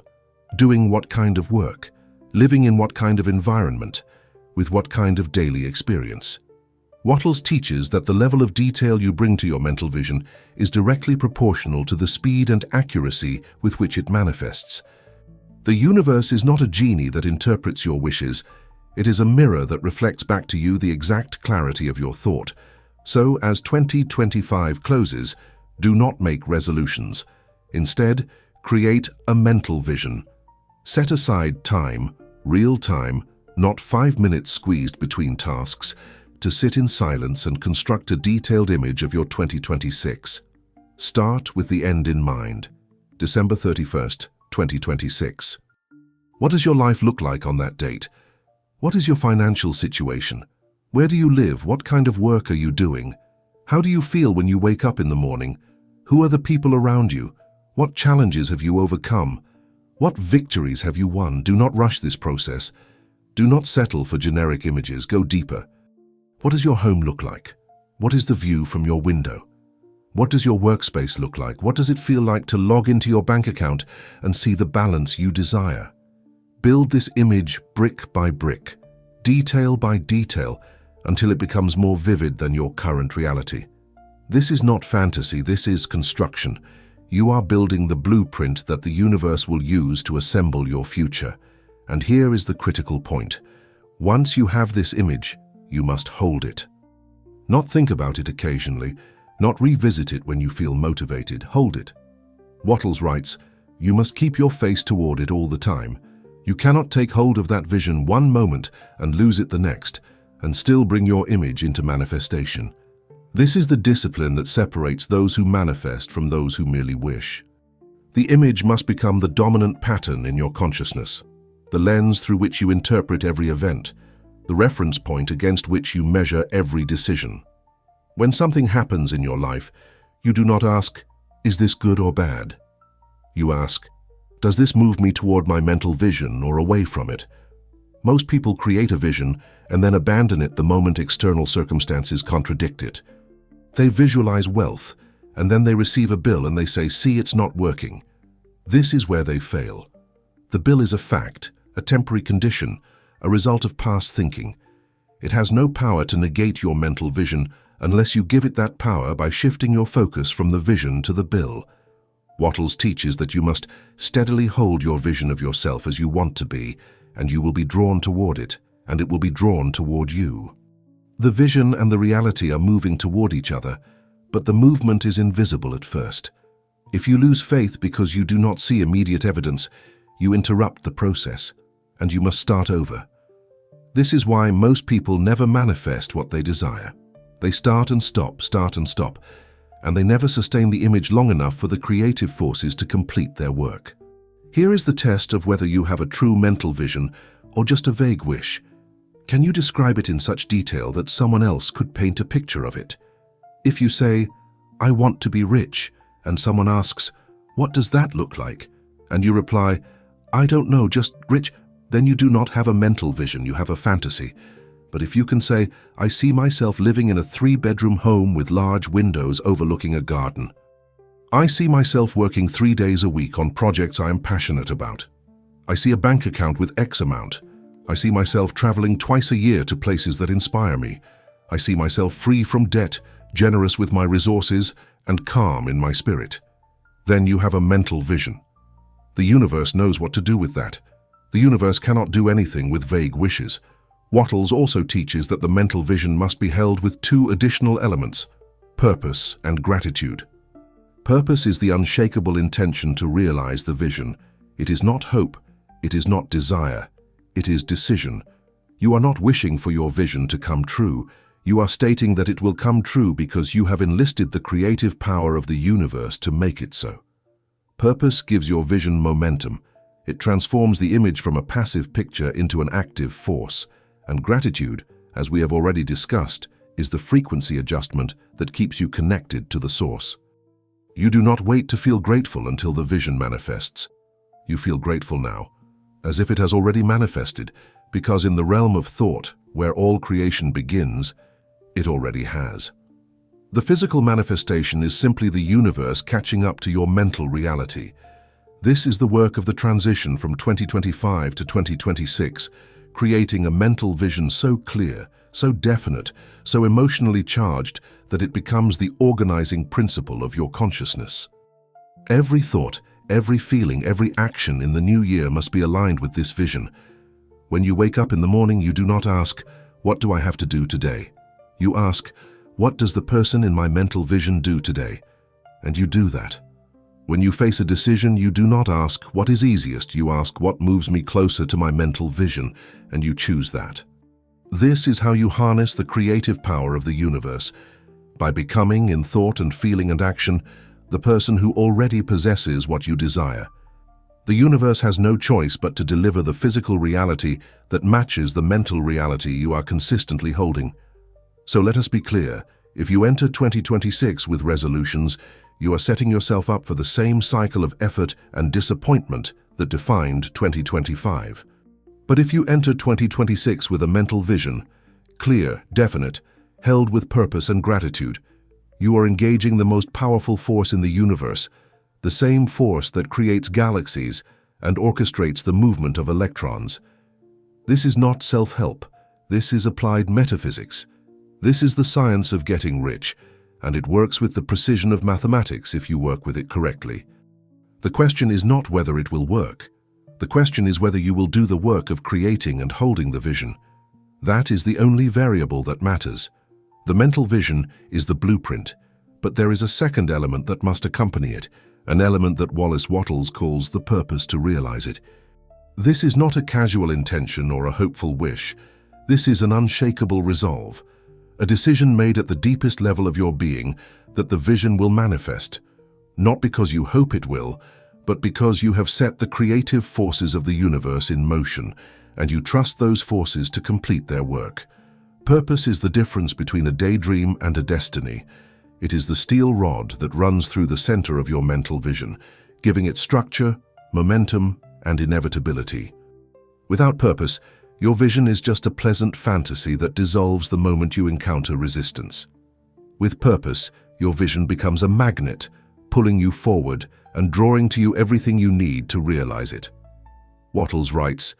Doing what kind of work? Living in what kind of environment? With what kind of daily experience? Wattles teaches that the level of detail you bring to your mental vision is directly proportional to the speed and accuracy with which it manifests. The universe is not a genie that interprets your wishes. It is a mirror that reflects back to you the exact clarity of your thought. So, as 2025 closes, do not make resolutions. Instead, create a mental vision. Set aside time, real time, not 5 minutes squeezed between tasks, to sit in silence and construct a detailed image of your 2026. Start with the end in mind. December 31st, 2026. What does your life look like on that date? What is your financial situation? Where do you live? What kind of work are you doing? How do you feel when you wake up in the morning? Who are the people around you? What challenges have you overcome? What victories have you won? Do not rush this process. Do not settle for generic images. Go deeper. What does your home look like? What is the view from your window? What does your workspace look like? What does it feel like to log into your bank account and see the balance you desire? Build this image brick by brick, detail by detail, until it becomes more vivid than your current reality. This is not fantasy, this is construction. You are building the blueprint that the universe will use to assemble your future. And here is the critical point. Once you have this image, you must hold it. Not think about it occasionally, not revisit it when you feel motivated. Hold it. Wattles writes, "You must keep your face toward it all the time. You cannot take hold of that vision one moment and lose it the next, and still bring your image into manifestation. This is the discipline that separates those who manifest from those who merely wish. The image must become the dominant pattern in your consciousness, the lens through which you interpret every event, the reference point against which you measure every decision. When something happens in your life, you do not ask, 'Is this good or bad?' You ask, 'Does this move me toward my mental vision or away from it?' Most people create a vision and then abandon it the moment external circumstances contradict it. They visualize wealth, and then they receive a bill and they say, 'See, it's not working.' This is where they fail. The bill is a fact, a temporary condition, a result of past thinking. It has no power to negate your mental vision unless you give it that power by shifting your focus from the vision to the bill. Wattles teaches that you must steadily hold your vision of yourself as you want to be, and you will be drawn toward it, and it will be drawn toward you. The vision and the reality are moving toward each other, but the movement is invisible at first. If you lose faith because you do not see immediate evidence, you interrupt the process, and you must start over. This is why most people never manifest what they desire. They start and stop, and they never sustain the image long enough for the creative forces to complete their work. Here is the test of whether you have a true mental vision or just a vague wish. Can you describe it in such detail that someone else could paint a picture of it? If you say, "I want to be rich," and someone asks, "What does that look like?" and you reply, "I don't know, just rich," then you do not have a mental vision, you have a fantasy. But if you can say, "I see myself living in a 3-bedroom home with large windows overlooking a garden," I see myself working 3 days a week on projects I am passionate about. I see a bank account with X amount. I see myself traveling twice a year to places that inspire me. I see myself free from debt, generous with my resources, and calm in my spirit. Then you have a mental vision. The universe knows what to do with that. The universe cannot do anything with vague wishes. Wattles also teaches that the mental vision must be held with 2 additional elements: purpose and gratitude. Purpose is the unshakable intention to realize the vision. It is not hope, it is not desire, it is decision. You are not wishing for your vision to come true. You are stating that it will come true because you have enlisted the creative power of the universe to make it so. Purpose gives your vision momentum. It transforms the image from a passive picture into an active force. And gratitude, as we have already discussed, is the frequency adjustment that keeps you connected to the source. You do not wait to feel grateful until the vision manifests. You feel grateful now, as if it has already manifested, because in the realm of thought, where all creation begins, it already has. The physical manifestation is simply the universe catching up to your mental reality. This is the work of the transition from 2025 to 2026, creating a mental vision so clear, so definite, so emotionally charged that it becomes the organizing principle of your consciousness. Every thought, every feeling, every action in the new year must be aligned with this vision. When you wake up in the morning, you do not ask, "What do I have to do today?" You ask, "What does the person in my mental vision do today?" And you do that. When you face a decision, you do not ask, "What is easiest?" You ask, "What moves me closer to my mental vision?" And you choose that. This is how you harness the creative power of the universe, by becoming, in thought and feeling and action, the person who already possesses what you desire. The universe has no choice but to deliver the physical reality that matches the mental reality you are consistently holding. So let us be clear, if you enter 2026 with resolutions, you are setting yourself up for the same cycle of effort and disappointment that defined 2025. But if you enter 2026 with a mental vision, clear, definite, held with purpose and gratitude, you are engaging the most powerful force in the universe, the same force that creates galaxies and orchestrates the movement of electrons. This is not self-help. This is applied metaphysics. This is the science of getting rich, and it works with the precision of mathematics if you work with it correctly. The question is not whether it will work. The question is whether you will do the work of creating and holding the vision. That is the only variable that matters. The mental vision is the blueprint, but there is a second element that must accompany it, an element that Wallace Wattles calls the purpose to realize it. This is not a casual intention or a hopeful wish. This is an unshakable resolve, a decision made at the deepest level of your being that the vision will manifest, not because you hope it will, but because you have set the creative forces of the universe in motion, and you trust those forces to complete their work. Purpose is the difference between a daydream and a destiny. It is the steel rod that runs through the center of your mental vision, giving it structure, momentum, and inevitability. Without purpose, your vision is just a pleasant fantasy that dissolves the moment you encounter resistance. With purpose, your vision becomes a magnet, pulling you forward and drawing to you everything you need to realize it. Wattles writes,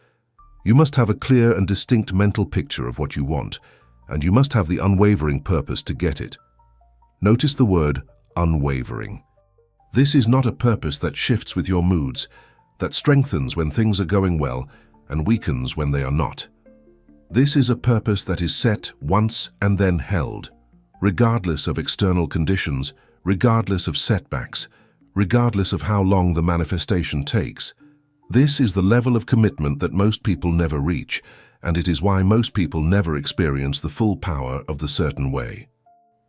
"You must have a clear and distinct mental picture of what you want, and you must have the unwavering purpose to get it." Notice the word unwavering. This is not a purpose that shifts with your moods, that strengthens when things are going well and weakens when they are not. This is a purpose that is set once and then held, regardless of external conditions, regardless of setbacks, regardless of how long the manifestation takes. This is the level of commitment that most people never reach, and it is why most people never experience the full power of the certain way.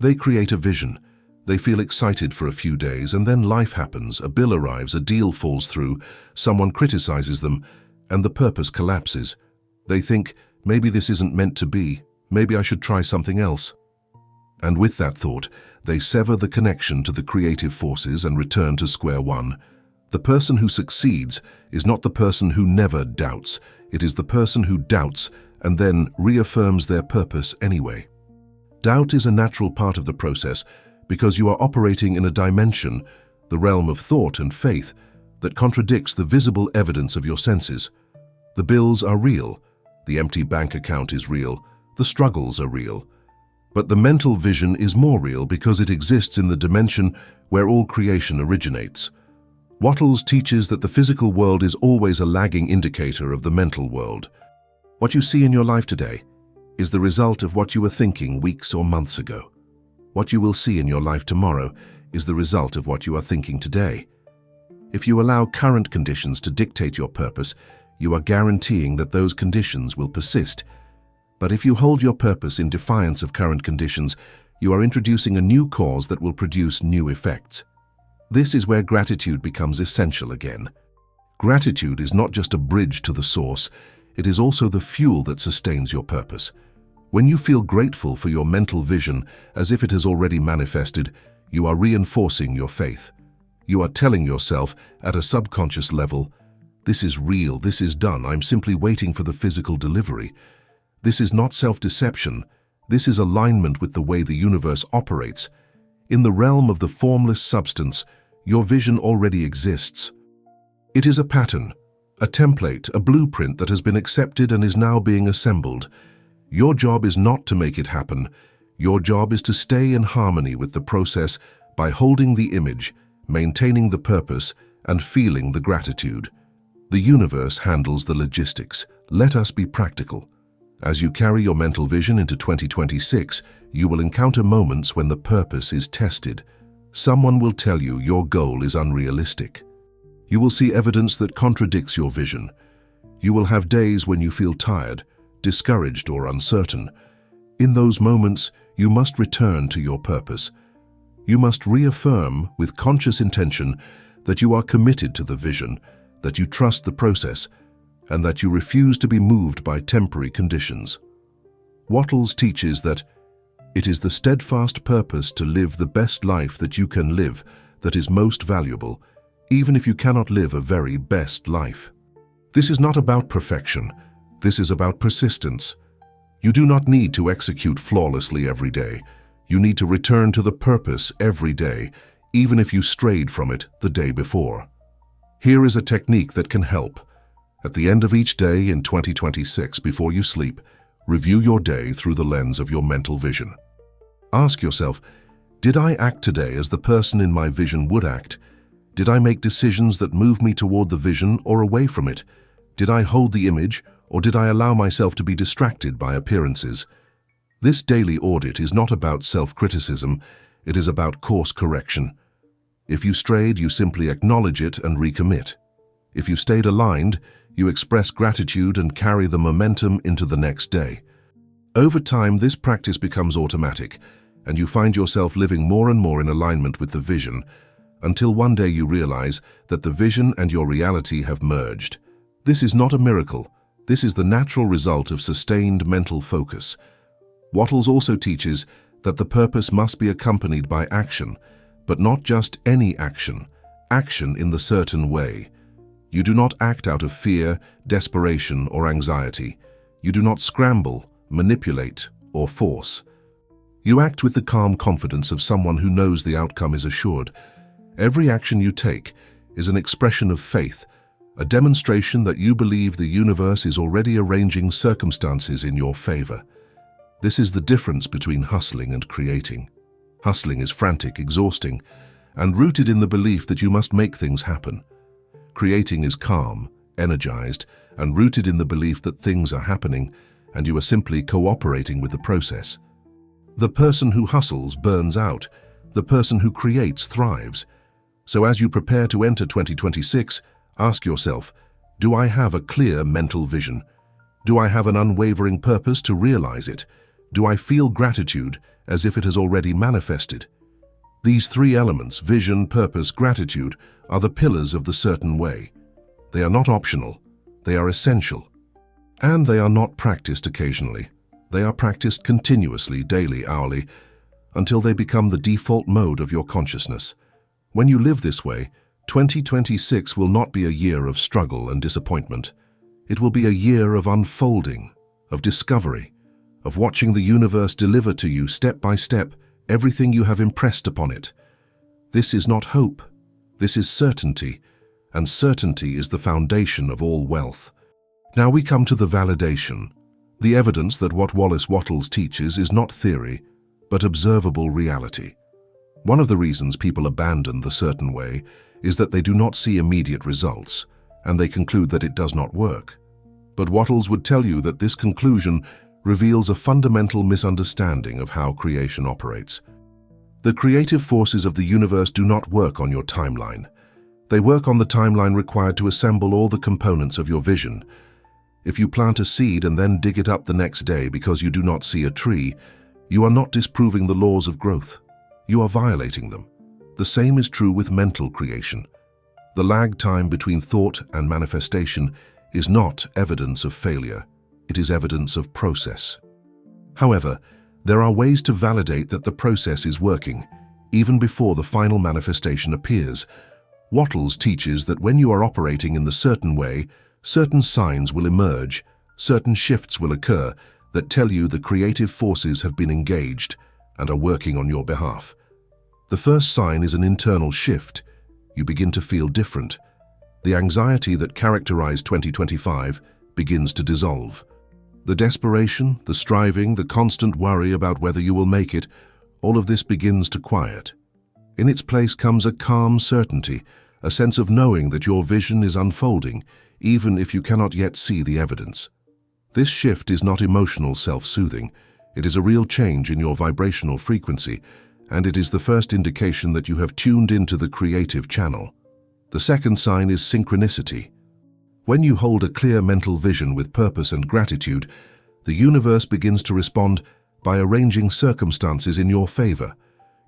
They create a vision. They feel excited for a few days, and then life happens, a bill arrives, a deal falls through, someone criticizes them, and the purpose collapses. They think, maybe this isn't meant to be, maybe I should try something else. And with that thought, they sever the connection to the creative forces and return to square one. The person who succeeds is not the person who never doubts. It is the person who doubts and then reaffirms their purpose anyway. Doubt is a natural part of the process because you are operating in a dimension, the realm of thought and faith that contradicts the visible evidence of your senses. The bills are real, the empty bank account is real, the struggles are real. But the mental vision is more real because it exists in the dimension where all creation originates. Wattles teaches that the physical world is always a lagging indicator of the mental world. What you see in your life today is the result of what you were thinking weeks or months ago. What you will see in your life tomorrow is the result of what you are thinking today. If you allow current conditions to dictate your purpose, you are guaranteeing that those conditions will persist. But if you hold your purpose in defiance of current conditions, you are introducing a new cause that will produce new effects. This is where gratitude becomes essential again. Gratitude is not just a bridge to the source, it is also the fuel that sustains your purpose. When you feel grateful for your mental vision as if it has already manifested, you are reinforcing your faith. You are telling yourself at a subconscious level, "This is real, this is done, I'm simply waiting for the physical delivery." This is not self-deception, this is alignment with the way the universe operates. In the realm of the formless substance, your vision already exists. It is a pattern, a template, a blueprint that has been accepted and is now being assembled. Your job is not to make it happen. Your job is to stay in harmony with the process by holding the image, maintaining the purpose, and feeling the gratitude. The universe handles the logistics. Let us be practical. As you carry your mental vision into 2026, you will encounter moments when the purpose is tested. Someone will tell you your goal is unrealistic. You will see evidence that contradicts your vision. You will have days when you feel tired, discouraged, or uncertain. In those moments, you must return to your purpose. You must reaffirm with conscious intention that you are committed to the vision, that you trust the process, and that you refuse to be moved by temporary conditions. Wattles teaches that it is the steadfast purpose to live the best life that you can live that is most valuable, even if you cannot live a very best life. This is not about perfection. This is about persistence. You do not need to execute flawlessly every day. You need to return to the purpose every day, even if you strayed from it the day before. Here is a technique that can help. At the end of each day in 2026, before you sleep, review your day through the lens of your mental vision. Ask yourself, did I act today as the person in my vision would act? Did I make decisions that move me toward the vision or away from it? Did I hold the image, or did I allow myself to be distracted by appearances? This daily audit is not about self-criticism, it is about course correction. If you strayed, you simply acknowledge it and recommit. If you stayed aligned, you express gratitude and carry the momentum into the next day. Over time, this practice becomes automatic, and you find yourself living more and more in alignment with the vision, until one day you realize that the vision and your reality have merged. This is not a miracle. This is the natural result of sustained mental focus. Wattles also teaches that the purpose must be accompanied by action, but not just any action, action in the certain way. You do not act out of fear, desperation, or anxiety. You do not scramble, manipulate, or force. You act with the calm confidence of someone who knows the outcome is assured. Every action you take is an expression of faith, a demonstration that you believe the universe is already arranging circumstances in your favor. This is the difference between hustling and creating. Hustling is frantic, exhausting, and rooted in the belief that you must make things happen. Creating is calm, energized, and rooted in the belief that things are happening, and you are simply cooperating with the process. The person who hustles burns out. The person who creates thrives. So as you prepare to enter 2026, ask yourself, do I have a clear mental vision? Do I have an unwavering purpose to realize it? Do I feel gratitude as if it has already manifested? These three elements, vision, purpose, gratitude, are the pillars of the certain way. They are not optional. They are essential. And they are not practiced occasionally. They are practiced continuously, daily, hourly, until they become the default mode of your consciousness. When you live this way, 2026 will not be a year of struggle and disappointment. It will be a year of unfolding, of discovery, of watching the universe deliver to you step by step everything you have impressed upon it. This is not hope. This is certainty, and certainty is the foundation of all wealth. Now we come to the validation, the evidence that what Wallace Wattles teaches is not theory, but observable reality. One of the reasons people abandon the certain way is that they do not see immediate results, and they conclude that it does not work. But Wattles would tell you that this conclusion reveals a fundamental misunderstanding of how creation operates. The creative forces of the universe do not work on your timeline. They work on the timeline required to assemble all the components of your vision. If you plant a seed and then dig it up the next day because you do not see a tree, you are not disproving the laws of growth. You are violating them. The same is true with mental creation. The lag time between thought and manifestation is not evidence of failure. It is evidence of process. However, there are ways to validate that the process is working, even before the final manifestation appears. Wattles teaches that when you are operating in the certain way, certain signs will emerge, certain shifts will occur that tell you the creative forces have been engaged and are working on your behalf. The first sign is an internal shift. You begin to feel different. The anxiety that characterized 2025 begins to dissolve. The desperation, the striving, the constant worry about whether you will make it, all of this begins to quiet. In its place comes a calm certainty, a sense of knowing that your vision is unfolding, even if you cannot yet see the evidence. This shift is not emotional self-soothing. It is a real change in your vibrational frequency, and it is the first indication that you have tuned into the creative channel. The second sign is synchronicity. When you hold a clear mental vision with purpose and gratitude, the universe begins to respond by arranging circumstances in your favor.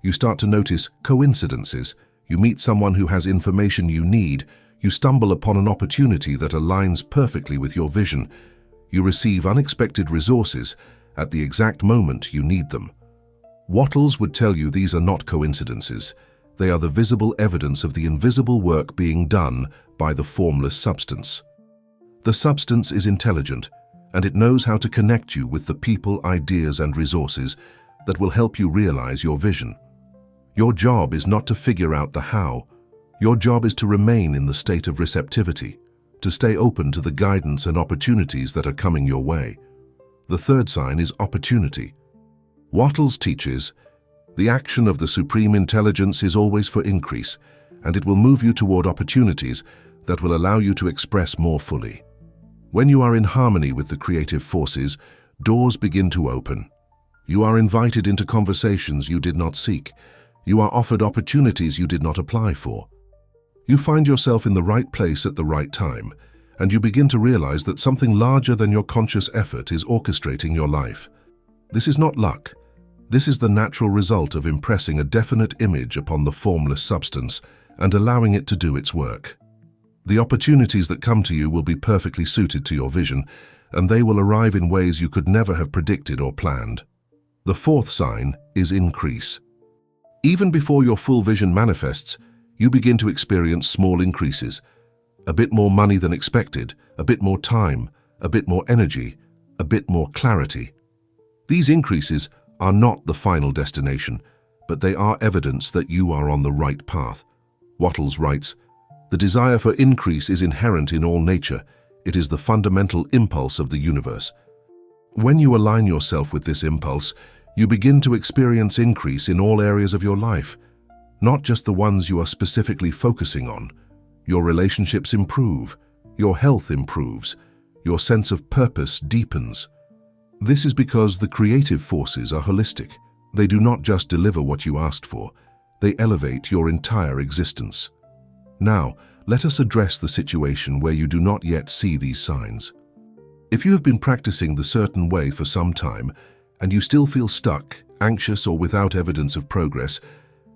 You start to notice coincidences. You meet someone who has information you need. You stumble upon an opportunity that aligns perfectly with your vision. You receive unexpected resources at the exact moment you need them. Wattles would tell you these are not coincidences. They are the visible evidence of the invisible work being done by the formless substance. The substance is intelligent, and it knows how to connect you with the people, ideas, and resources that will help you realize your vision. Your job is not to figure out the how. Your job is to remain in the state of receptivity, to stay open to the guidance and opportunities that are coming your way. The third sign is opportunity. Wattles teaches, the action of the Supreme Intelligence is always for increase, and it will move you toward opportunities that will allow you to express more fully. When you are in harmony with the creative forces, doors begin to open. You are invited into conversations you did not seek. You are offered opportunities you did not apply for. You find yourself in the right place at the right time, and you begin to realize that something larger than your conscious effort is orchestrating your life. This is not luck. This is the natural result of impressing a definite image upon the formless substance and allowing it to do its work. The opportunities that come to you will be perfectly suited to your vision, and they will arrive in ways you could never have predicted or planned. The fourth sign is increase. Even before your full vision manifests, you begin to experience small increases. A bit more money than expected, a bit more time, a bit more energy, a bit more clarity. These increases are not the final destination, but they are evidence that you are on the right path. Wattles writes, "The desire for increase is inherent in all nature. It is the fundamental impulse of the universe. When you align yourself with this impulse, you begin to experience increase in all areas of your life, not just the ones you are specifically focusing on. Your relationships improve, your health improves, your sense of purpose deepens. This is because the creative forces are holistic. They do not just deliver what you asked for, they elevate your entire existence. Now, let us address the situation where you do not yet see these signs. If you have been practicing the certain way for some time, and you still feel stuck, anxious, or without evidence of progress,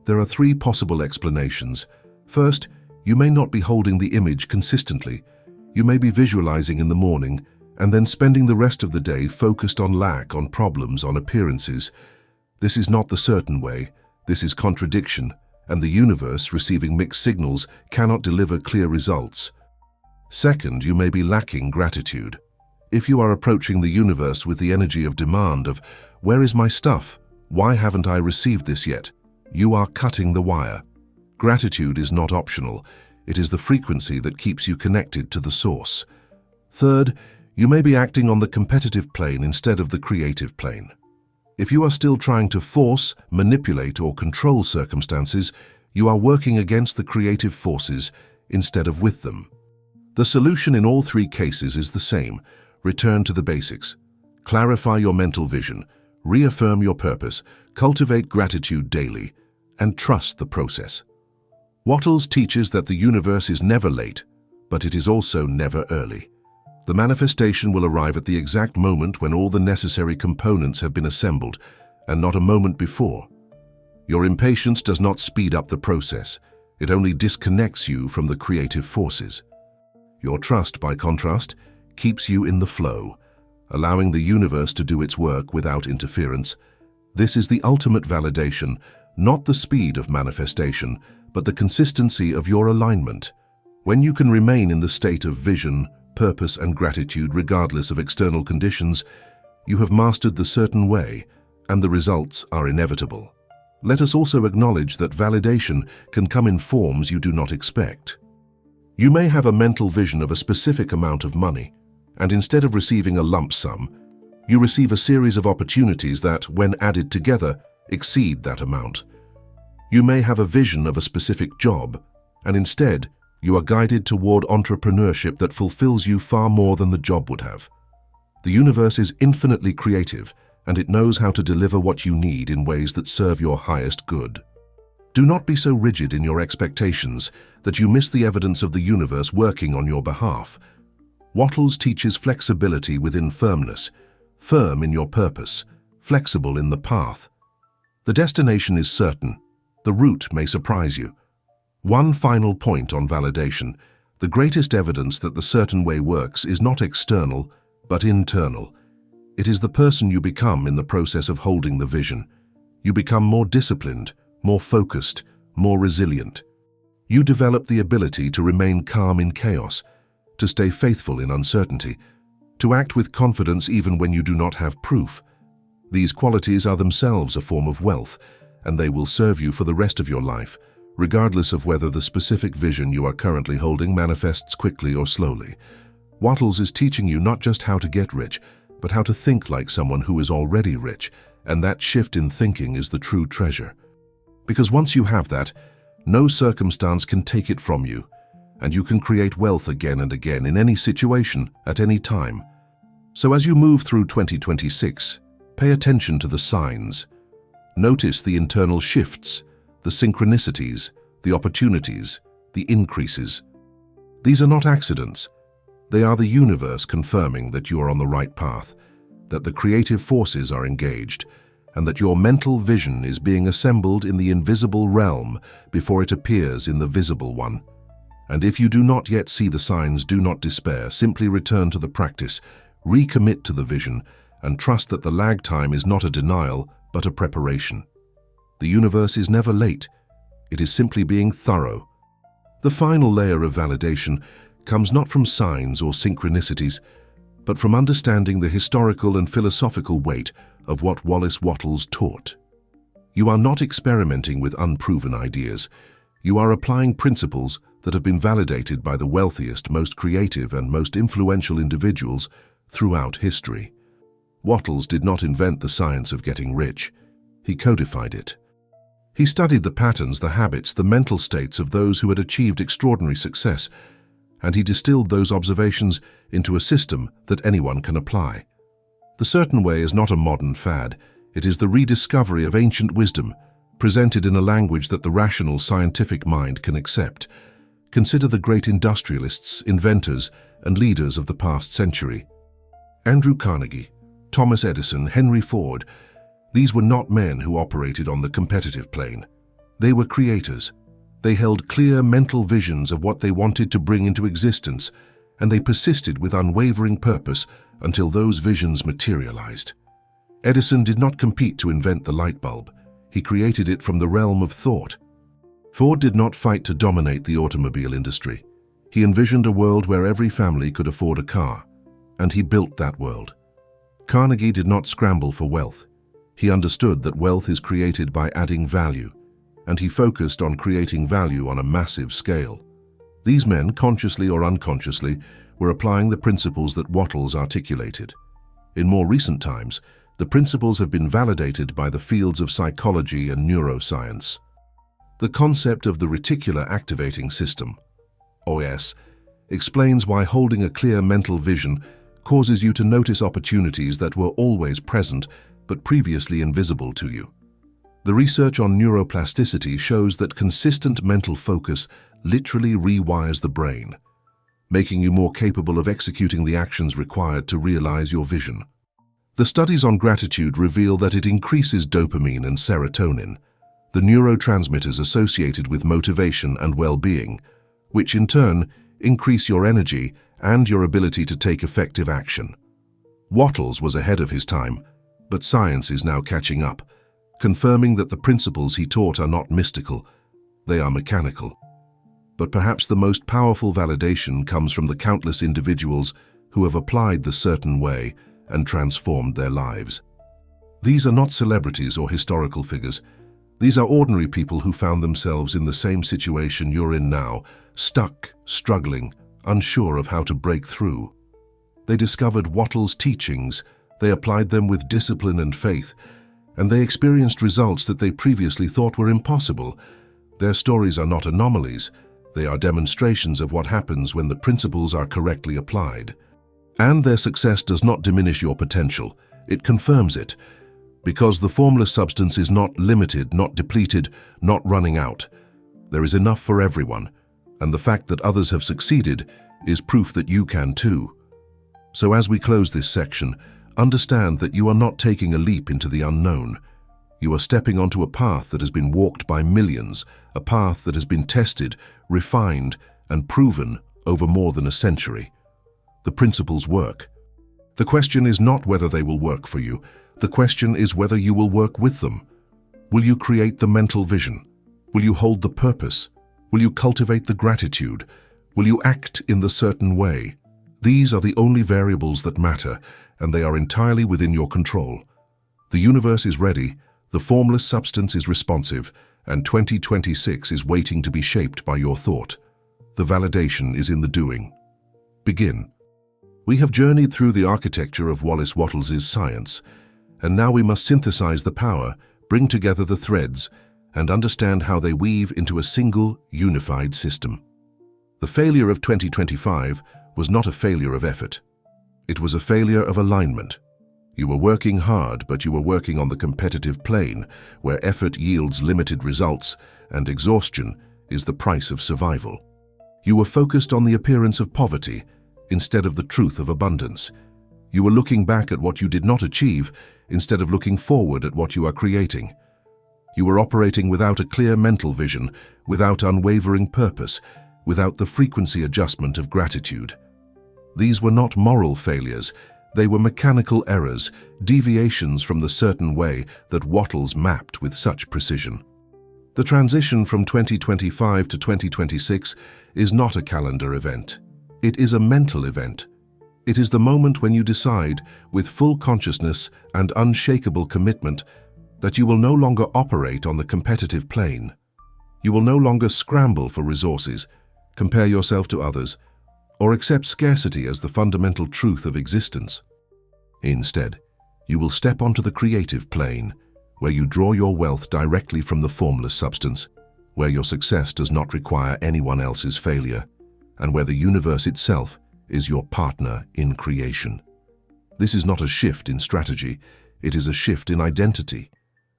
there are three possible explanations. First, you may not be holding the image consistently. You may be visualizing in the morning, and then spending the rest of the day focused on lack, on problems, on appearances. This is not the certain way. This is contradiction, and the universe, receiving mixed signals, cannot deliver clear results. Second, you may be lacking gratitude. If you are approaching the universe with the energy of demand of, "Where is my stuff? Why haven't I received this yet?" you are cutting the wire. Gratitude is not optional. It is the frequency that keeps you connected to the source. Third, you may be acting on the competitive plane instead of the creative plane. If you are still trying to force, manipulate, or control circumstances, you are working against the creative forces instead of with them. The solution in all three cases is the same. Return to the basics. Clarify your mental vision, reaffirm your purpose, cultivate gratitude daily, and trust the process. Wattles teaches that the universe is never late, but it is also never early. The manifestation will arrive at the exact moment when all the necessary components have been assembled, and not a moment before. Your impatience does not speed up the process. It only disconnects you from the creative forces. Your trust, by contrast, keeps you in the flow, allowing the universe to do its work without interference. This is the ultimate validation, not the speed of manifestation, but the consistency of your alignment. When you can remain in the state of vision, purpose, and gratitude regardless of external conditions, you have mastered the certain way, and the results are inevitable. Let us also acknowledge that validation can come in forms you do not expect. You may have a mental vision of a specific amount of money, and instead of receiving a lump sum, you receive a series of opportunities that, when added together, exceed that amount. You may have a vision of a specific job, and instead, you are guided toward entrepreneurship that fulfills you far more than the job would have. The universe is infinitely creative, and it knows how to deliver what you need in ways that serve your highest good. Do not be so rigid in your expectations that you miss the evidence of the universe working on your behalf. Wattles teaches flexibility within firmness, firm in your purpose, flexible in the path. The destination is certain. The route may surprise you. One final point on validation. The greatest evidence that the certain way works is not external, but internal. It is the person you become in the process of holding the vision. You become more disciplined, more focused, more resilient. You develop the ability to remain calm in chaos, to stay faithful in uncertainty, to act with confidence even when you do not have proof. These qualities are themselves a form of wealth, and they will serve you for the rest of your life, regardless of whether the specific vision you are currently holding manifests quickly or slowly. Wattles is teaching you not just how to get rich, but how to think like someone who is already rich, and that shift in thinking is the true treasure. Because once you have that, no circumstance can take it from you, and you can create wealth again and again in any situation, at any time. So as you move through 2026, pay attention to the signs. Notice the internal shifts, the synchronicities, the opportunities, the increases. These are not accidents. They are the universe confirming that you are on the right path, that the creative forces are engaged, and that your mental vision is being assembled in the invisible realm before it appears in the visible one. And if you do not yet see the signs, do not despair. Simply return to the practice, recommit to the vision, and trust that the lag time is not a denial, but a preparation. The universe is never late. It is simply being thorough. The final layer of validation comes not from signs or synchronicities, but from understanding the historical and philosophical weight of what Wallace Wattles taught. You are not experimenting with unproven ideas. You are applying principles that have been validated by the wealthiest, most creative, and most influential individuals throughout history. Wattles did not invent the science of getting rich. He codified it. He studied the patterns, the habits, the mental states of those who had achieved extraordinary success, and he distilled those observations into a system that anyone can apply. The certain way is not a modern fad. It is the rediscovery of ancient wisdom, presented in a language that the rational, scientific mind can accept. Consider the great industrialists, inventors, and leaders of the past century. Andrew Carnegie, Thomas Edison, Henry Ford. These were not men who operated on the competitive plane. They were creators. They held clear mental visions of what they wanted to bring into existence, and they persisted with unwavering purpose until those visions materialized. Edison did not compete to invent the light bulb. He created it from the realm of thought. Ford did not fight to dominate the automobile industry. He envisioned a world where every family could afford a car, and he built that world. Carnegie did not scramble for wealth. He understood that wealth is created by adding value, and he focused on creating value on a massive scale. These men, consciously or unconsciously, were applying the principles that Wattles articulated. In more recent times, the principles have been validated by the fields of psychology and neuroscience. The concept of the reticular activating system, OS, explains why holding a clear mental vision causes you to notice opportunities that were always present but previously invisible to you. The research on neuroplasticity shows that consistent mental focus literally rewires the brain, making you more capable of executing the actions required to realize your vision. The studies on gratitude reveal that it increases dopamine and serotonin, the neurotransmitters associated with motivation and well-being, which in turn increase your energy and your ability to take effective action. Wattles was ahead of his time, but science is now catching up, confirming that the principles he taught are not mystical, they are mechanical. But perhaps the most powerful validation comes from the countless individuals who have applied the certain way and transformed their lives. These are not celebrities or historical figures. These are ordinary people who found themselves in the same situation you're in now, stuck, struggling, unsure of how to break through. They discovered Wattles' teachings, they applied them with discipline and faith, and they experienced results that they previously thought were impossible. Their stories are not anomalies, they are demonstrations of what happens when the principles are correctly applied. And their success does not diminish your potential, it confirms it, because the formless substance is not limited, not depleted, not running out. There is enough for everyone, and the fact that others have succeeded is proof that you can too. So as we close this section, understand that you are not taking a leap into the unknown. You are stepping onto a path that has been walked by millions, a path that has been tested, refined, and proven over more than a century. The principles work. The question is not whether they will work for you. The question is whether you will work with them. Will you create the mental vision? Will you hold the purpose? Will you cultivate the gratitude? Will you act in the certain way? These are the only variables that matter, and they are entirely within your control. The universe is ready, the formless substance is responsive, and 2026 is waiting to be shaped by your thought. The validation is in the doing. Begin. We have journeyed through the architecture of Wallace Wattles' science, and now we must synthesize the power, bring together the threads, and understand how they weave into a single, unified system. The failure of 2025 was not a failure of effort. It was a failure of alignment. You were working hard, but you were working on the competitive plane, where effort yields limited results and exhaustion is the price of survival. You were focused on the appearance of poverty instead of the truth of abundance. You were looking back at what you did not achieve instead of looking forward at what you are creating. You were operating without a clear mental vision, without unwavering purpose, without the frequency adjustment of gratitude. These were not moral failures, they were mechanical errors, deviations from the certain way that Wattles mapped with such precision. The transition from 2025 to 2026 is not a calendar event. It is a mental event. It is the moment when you decide, with full consciousness and unshakable commitment, that you will no longer operate on the competitive plane. You will no longer scramble for resources, compare yourself to others, or accept scarcity as the fundamental truth of existence. Instead, you will step onto the creative plane, where you draw your wealth directly from the formless substance, where your success does not require anyone else's failure, and where the universe itself is your partner in creation. This is not a shift in strategy, it is a shift in identity.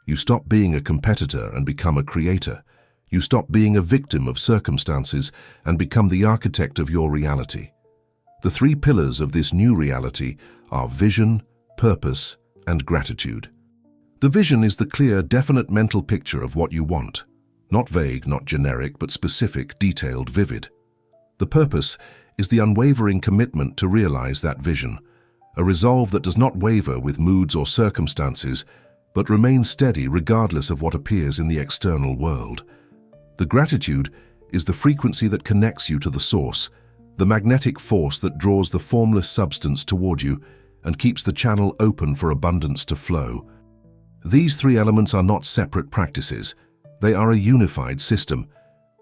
You stop being a competitor and become a creator. You stop being a victim of circumstances and become the architect of your reality. The three pillars of this new reality are vision, purpose, and gratitude. The vision is the clear, definite mental picture of what you want. Not vague, not generic, but specific, detailed, vivid. The purpose is the unwavering commitment to realize that vision, a resolve that does not waver with moods or circumstances, but remains steady regardless of what appears in the external world. The gratitude is the frequency that connects you to the source, the magnetic force that draws the formless substance toward you and keeps the channel open for abundance to flow. These three elements are not separate practices. They are a unified system,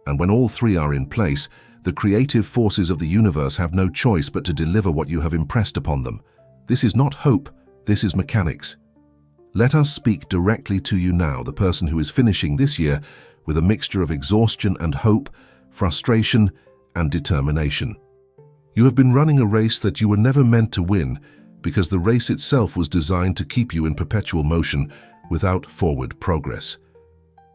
and when all three are in place, the creative forces of the universe have no choice but to deliver what you have impressed upon them. This is not hope, this is mechanics. Let us speak directly to you now, the person who is finishing this year with a mixture of exhaustion and hope, frustration and determination. You have been running a race that you were never meant to win because the race itself was designed to keep you in perpetual motion without forward progress.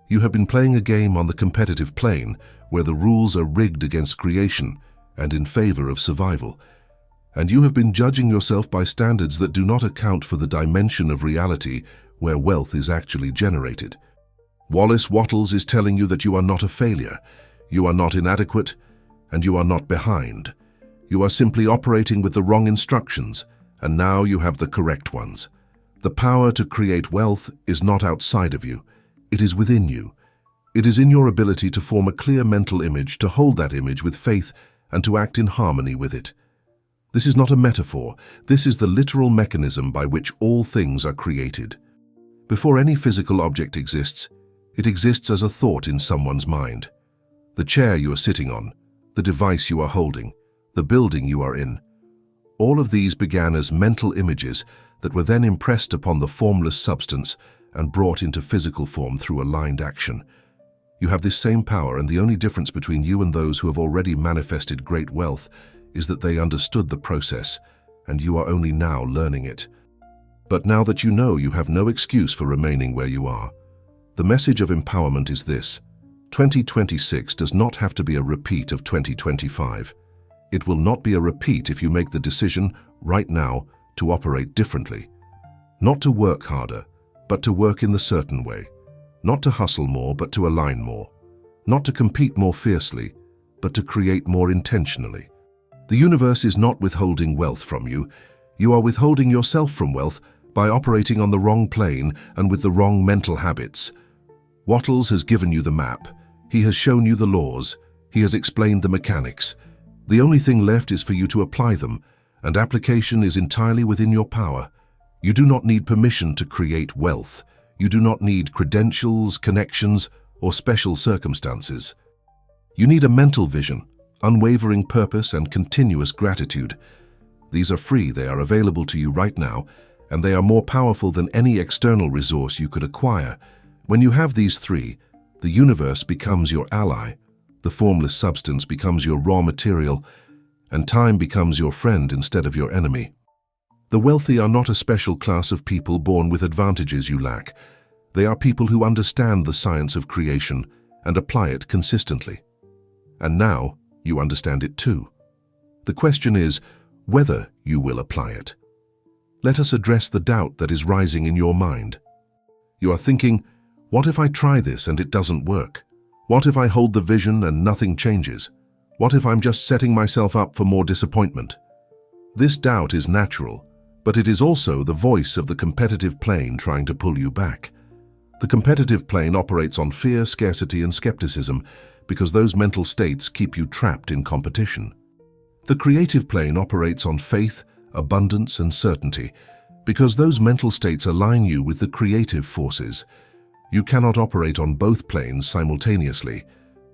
You have been playing a game on the competitive plane where the rules are rigged against creation and in favor of survival, and you have been judging yourself by standards that do not account for the dimension of reality where wealth is actually generated. Wallace Wattles is telling you that you are not a failure, you are not inadequate, and you are not behind. You are simply operating with the wrong instructions, and now you have the correct ones. The power to create wealth is not outside of you, it is within you. It is in your ability to form a clear mental image, to hold that image with faith, and to act in harmony with it. This is not a metaphor, this is the literal mechanism by which all things are created. Before any physical object exists, it exists as a thought in someone's mind. The chair you are sitting on, the device you are holding, the building you are in, all of these began as mental images that were then impressed upon the formless substance and brought into physical form through aligned action. You have this same power, and the only difference between you and those who have already manifested great wealth is that they understood the process, and you are only now learning it. But now that you know, you have no excuse for remaining where you are. The message of empowerment is this: 2026 does not have to be a repeat of 2025. It will not be a repeat if you make the decision right now to operate differently. Not to work harder, but to work in the certain way. Not to hustle more, but to align more. Not to compete more fiercely, but to create more intentionally. The universe is not withholding wealth from you. You are withholding yourself from wealth by operating on the wrong plane and with the wrong mental habits. Wattles has given you the map. He has shown you the laws. He has explained the mechanics. The only thing left is for you to apply them, and application is entirely within your power. You do not need permission to create wealth. You do not need credentials, connections, or special circumstances. You need a mental vision, unwavering purpose, and continuous gratitude. These are free, they are available to you right now, and they are more powerful than any external resource you could acquire. When you have these three, the universe becomes your ally, the formless substance becomes your raw material, and time becomes your friend instead of your enemy. The wealthy are not a special class of people born with advantages you lack. They are people who understand the science of creation and apply it consistently. And now you understand it too. The question is whether you will apply it. Let us address the doubt that is rising in your mind. You are thinking, what if I try this and it doesn't work? What if I hold the vision and nothing changes? What if I'm just setting myself up for more disappointment? This doubt is natural, but it is also the voice of the competitive plane trying to pull you back. The competitive plane operates on fear, scarcity, and skepticism because those mental states keep you trapped in competition. The creative plane operates on faith, abundance, and certainty because those mental states align you with the creative forces. You cannot operate on both planes simultaneously.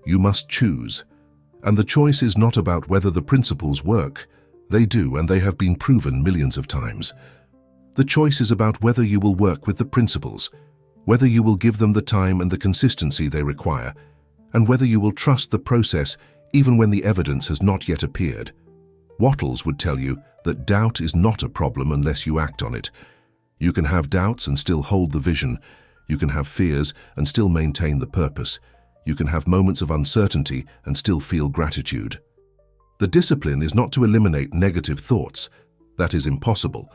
You must choose. And the choice is not about whether the principles work. They do, and they have been proven millions of times. The choice is about whether you will work with the principles, whether you will give them the time and the consistency they require, and whether you will trust the process even when the evidence has not yet appeared. Wattles would tell you that doubt is not a problem unless you act on it. You can have doubts and still hold the vision. You can have fears and still maintain the purpose. You can have moments of uncertainty and still feel gratitude. The discipline is not to eliminate negative thoughts. That is impossible.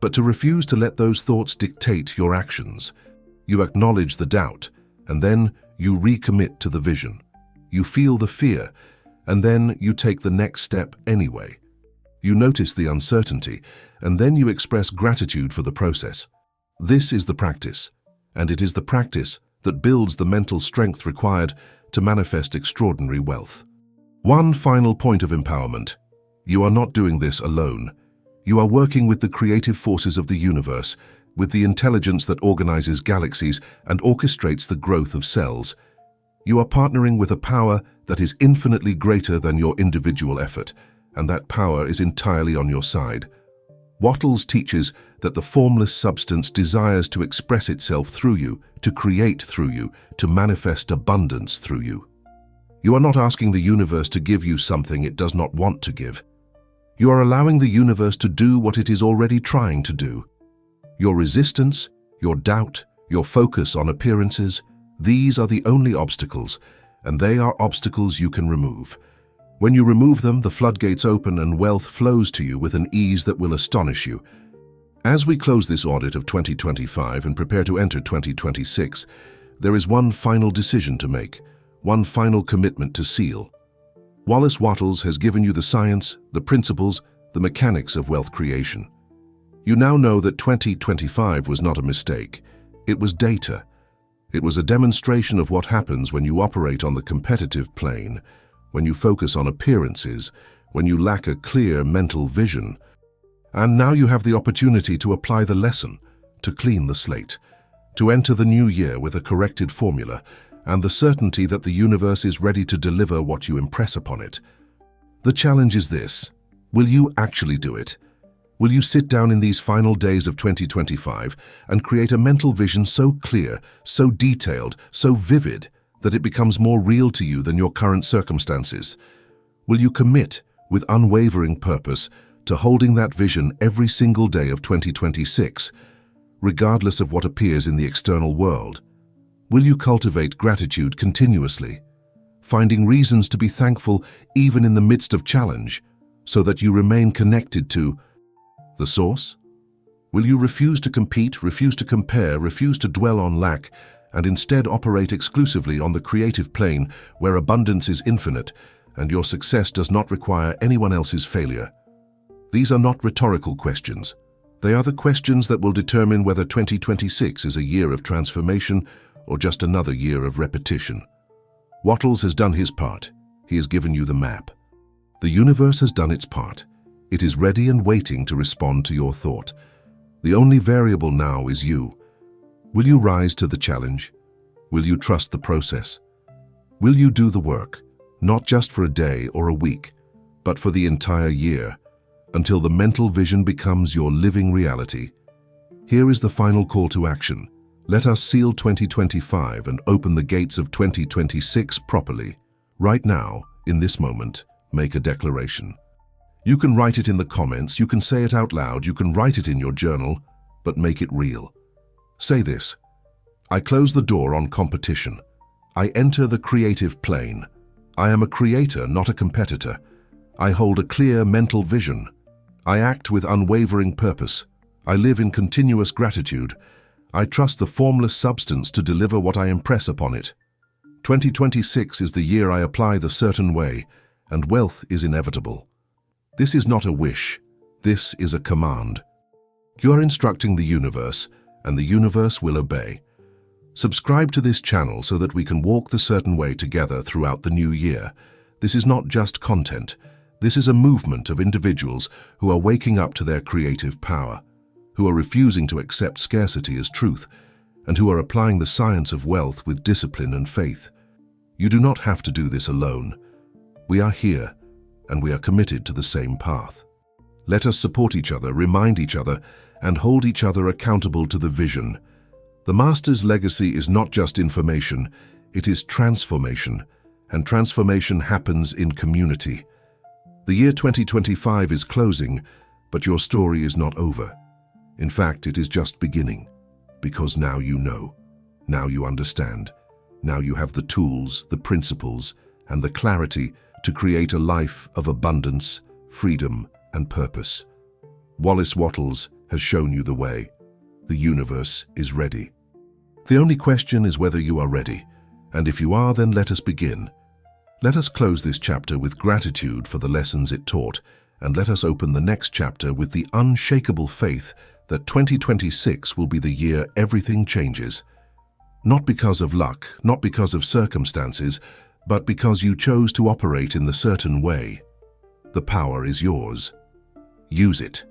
But to refuse to let those thoughts dictate your actions. You acknowledge the doubt, and then you recommit to the vision. You feel the fear, and then you take the next step anyway. You notice the uncertainty, and then you express gratitude for the process. This is the practice, and it is the practice that builds the mental strength required to manifest extraordinary wealth. One final point of empowerment. You are not doing this alone. You are working with the creative forces of the universe, with the intelligence that organizes galaxies and orchestrates the growth of cells. You are partnering with a power that is infinitely greater than your individual effort, and that power is entirely on your side. Wattles teaches that the formless substance desires to express itself through you, to create through you, to manifest abundance through you. You are not asking the universe to give you something it does not want to give. You are allowing the universe to do what it is already trying to do. Your resistance, your doubt, your focus on appearances, these are the only obstacles, and they are obstacles you can remove. When you remove them, the floodgates open and wealth flows to you with an ease that will astonish you. As we close this audit of 2025 and prepare to enter 2026, there is one final decision to make, one final commitment to seal. Wallace Wattles has given you the science, the principles, the mechanics of wealth creation. You now know that 2025 was not a mistake. It was data. It was a demonstration of what happens when you operate on the competitive plane, when you focus on appearances, when you lack a clear mental vision. And now you have the opportunity to apply the lesson, to clean the slate, to enter the new year with a corrected formula, and the certainty that the universe is ready to deliver what you impress upon it. The challenge is this: will you actually do it? Will you sit down in these final days of 2025 and create a mental vision so clear, so detailed, so vivid, that it becomes more real to you than your current circumstances? Will you commit, with unwavering purpose, to holding that vision every single day of 2026, regardless of what appears in the external world? Will you cultivate gratitude continuously, finding reasons to be thankful even in the midst of challenge, so that you remain connected to the source? Will you refuse to compete, refuse to compare, refuse to dwell on lack, and instead operate exclusively on the creative plane where abundance is infinite and your success does not require anyone else's failure? These are not rhetorical questions. They are the questions that will determine whether 2026 is a year of transformation or just another year of repetition. Wattles has done his part. He has given you the map. The universe has done its part. It is ready and waiting to respond to your thought. The only variable now is you. Will you rise to the challenge? Will you trust the process? Will you do the work, not just for a day or a week, but for the entire year, until the mental vision becomes your living reality? Here is the final call to action. Let us seal 2025 and open the gates of 2026 properly. Right now, in this moment, make a declaration. You can write it in the comments, you can say it out loud, you can write it in your journal, but make it real. Say this: I close the door on competition. I enter the creative plane. I am a creator, not a competitor. I hold a clear mental vision. I act with unwavering purpose. I live in continuous gratitude. I trust the formless substance to deliver what I impress upon it. 2026 is the year I apply the certain way, and wealth is inevitable. This is not a wish. This is a command. You are instructing the universe, and the universe will obey. Subscribe to this channel so that we can walk the certain way together throughout the new year. This is not just content. This is a movement of individuals who are waking up to their creative power, who are refusing to accept scarcity as truth, and who are applying the science of wealth with discipline and faith. You do not have to do this alone. We are here, and we are committed to the same path. Let us support each other, remind each other, and hold each other accountable to the vision. The Master's legacy is not just information, it is transformation, and transformation happens in community. The year 2025 is closing, but your story is not over. In fact, it is just beginning, because now you know, now you understand, now you have the tools, the principles, and the clarity to create a life of abundance, freedom, and purpose. Wallace Wattles has shown you the way. The universe is ready. The only question is whether you are ready, and if you are, then let us begin. Let us close this chapter with gratitude for the lessons it taught, and let us open the next chapter with the unshakable faith that 2026 will be the year everything changes. Not because of luck, not because of circumstances, but because you chose to operate in the certain way. The power is yours. Use it.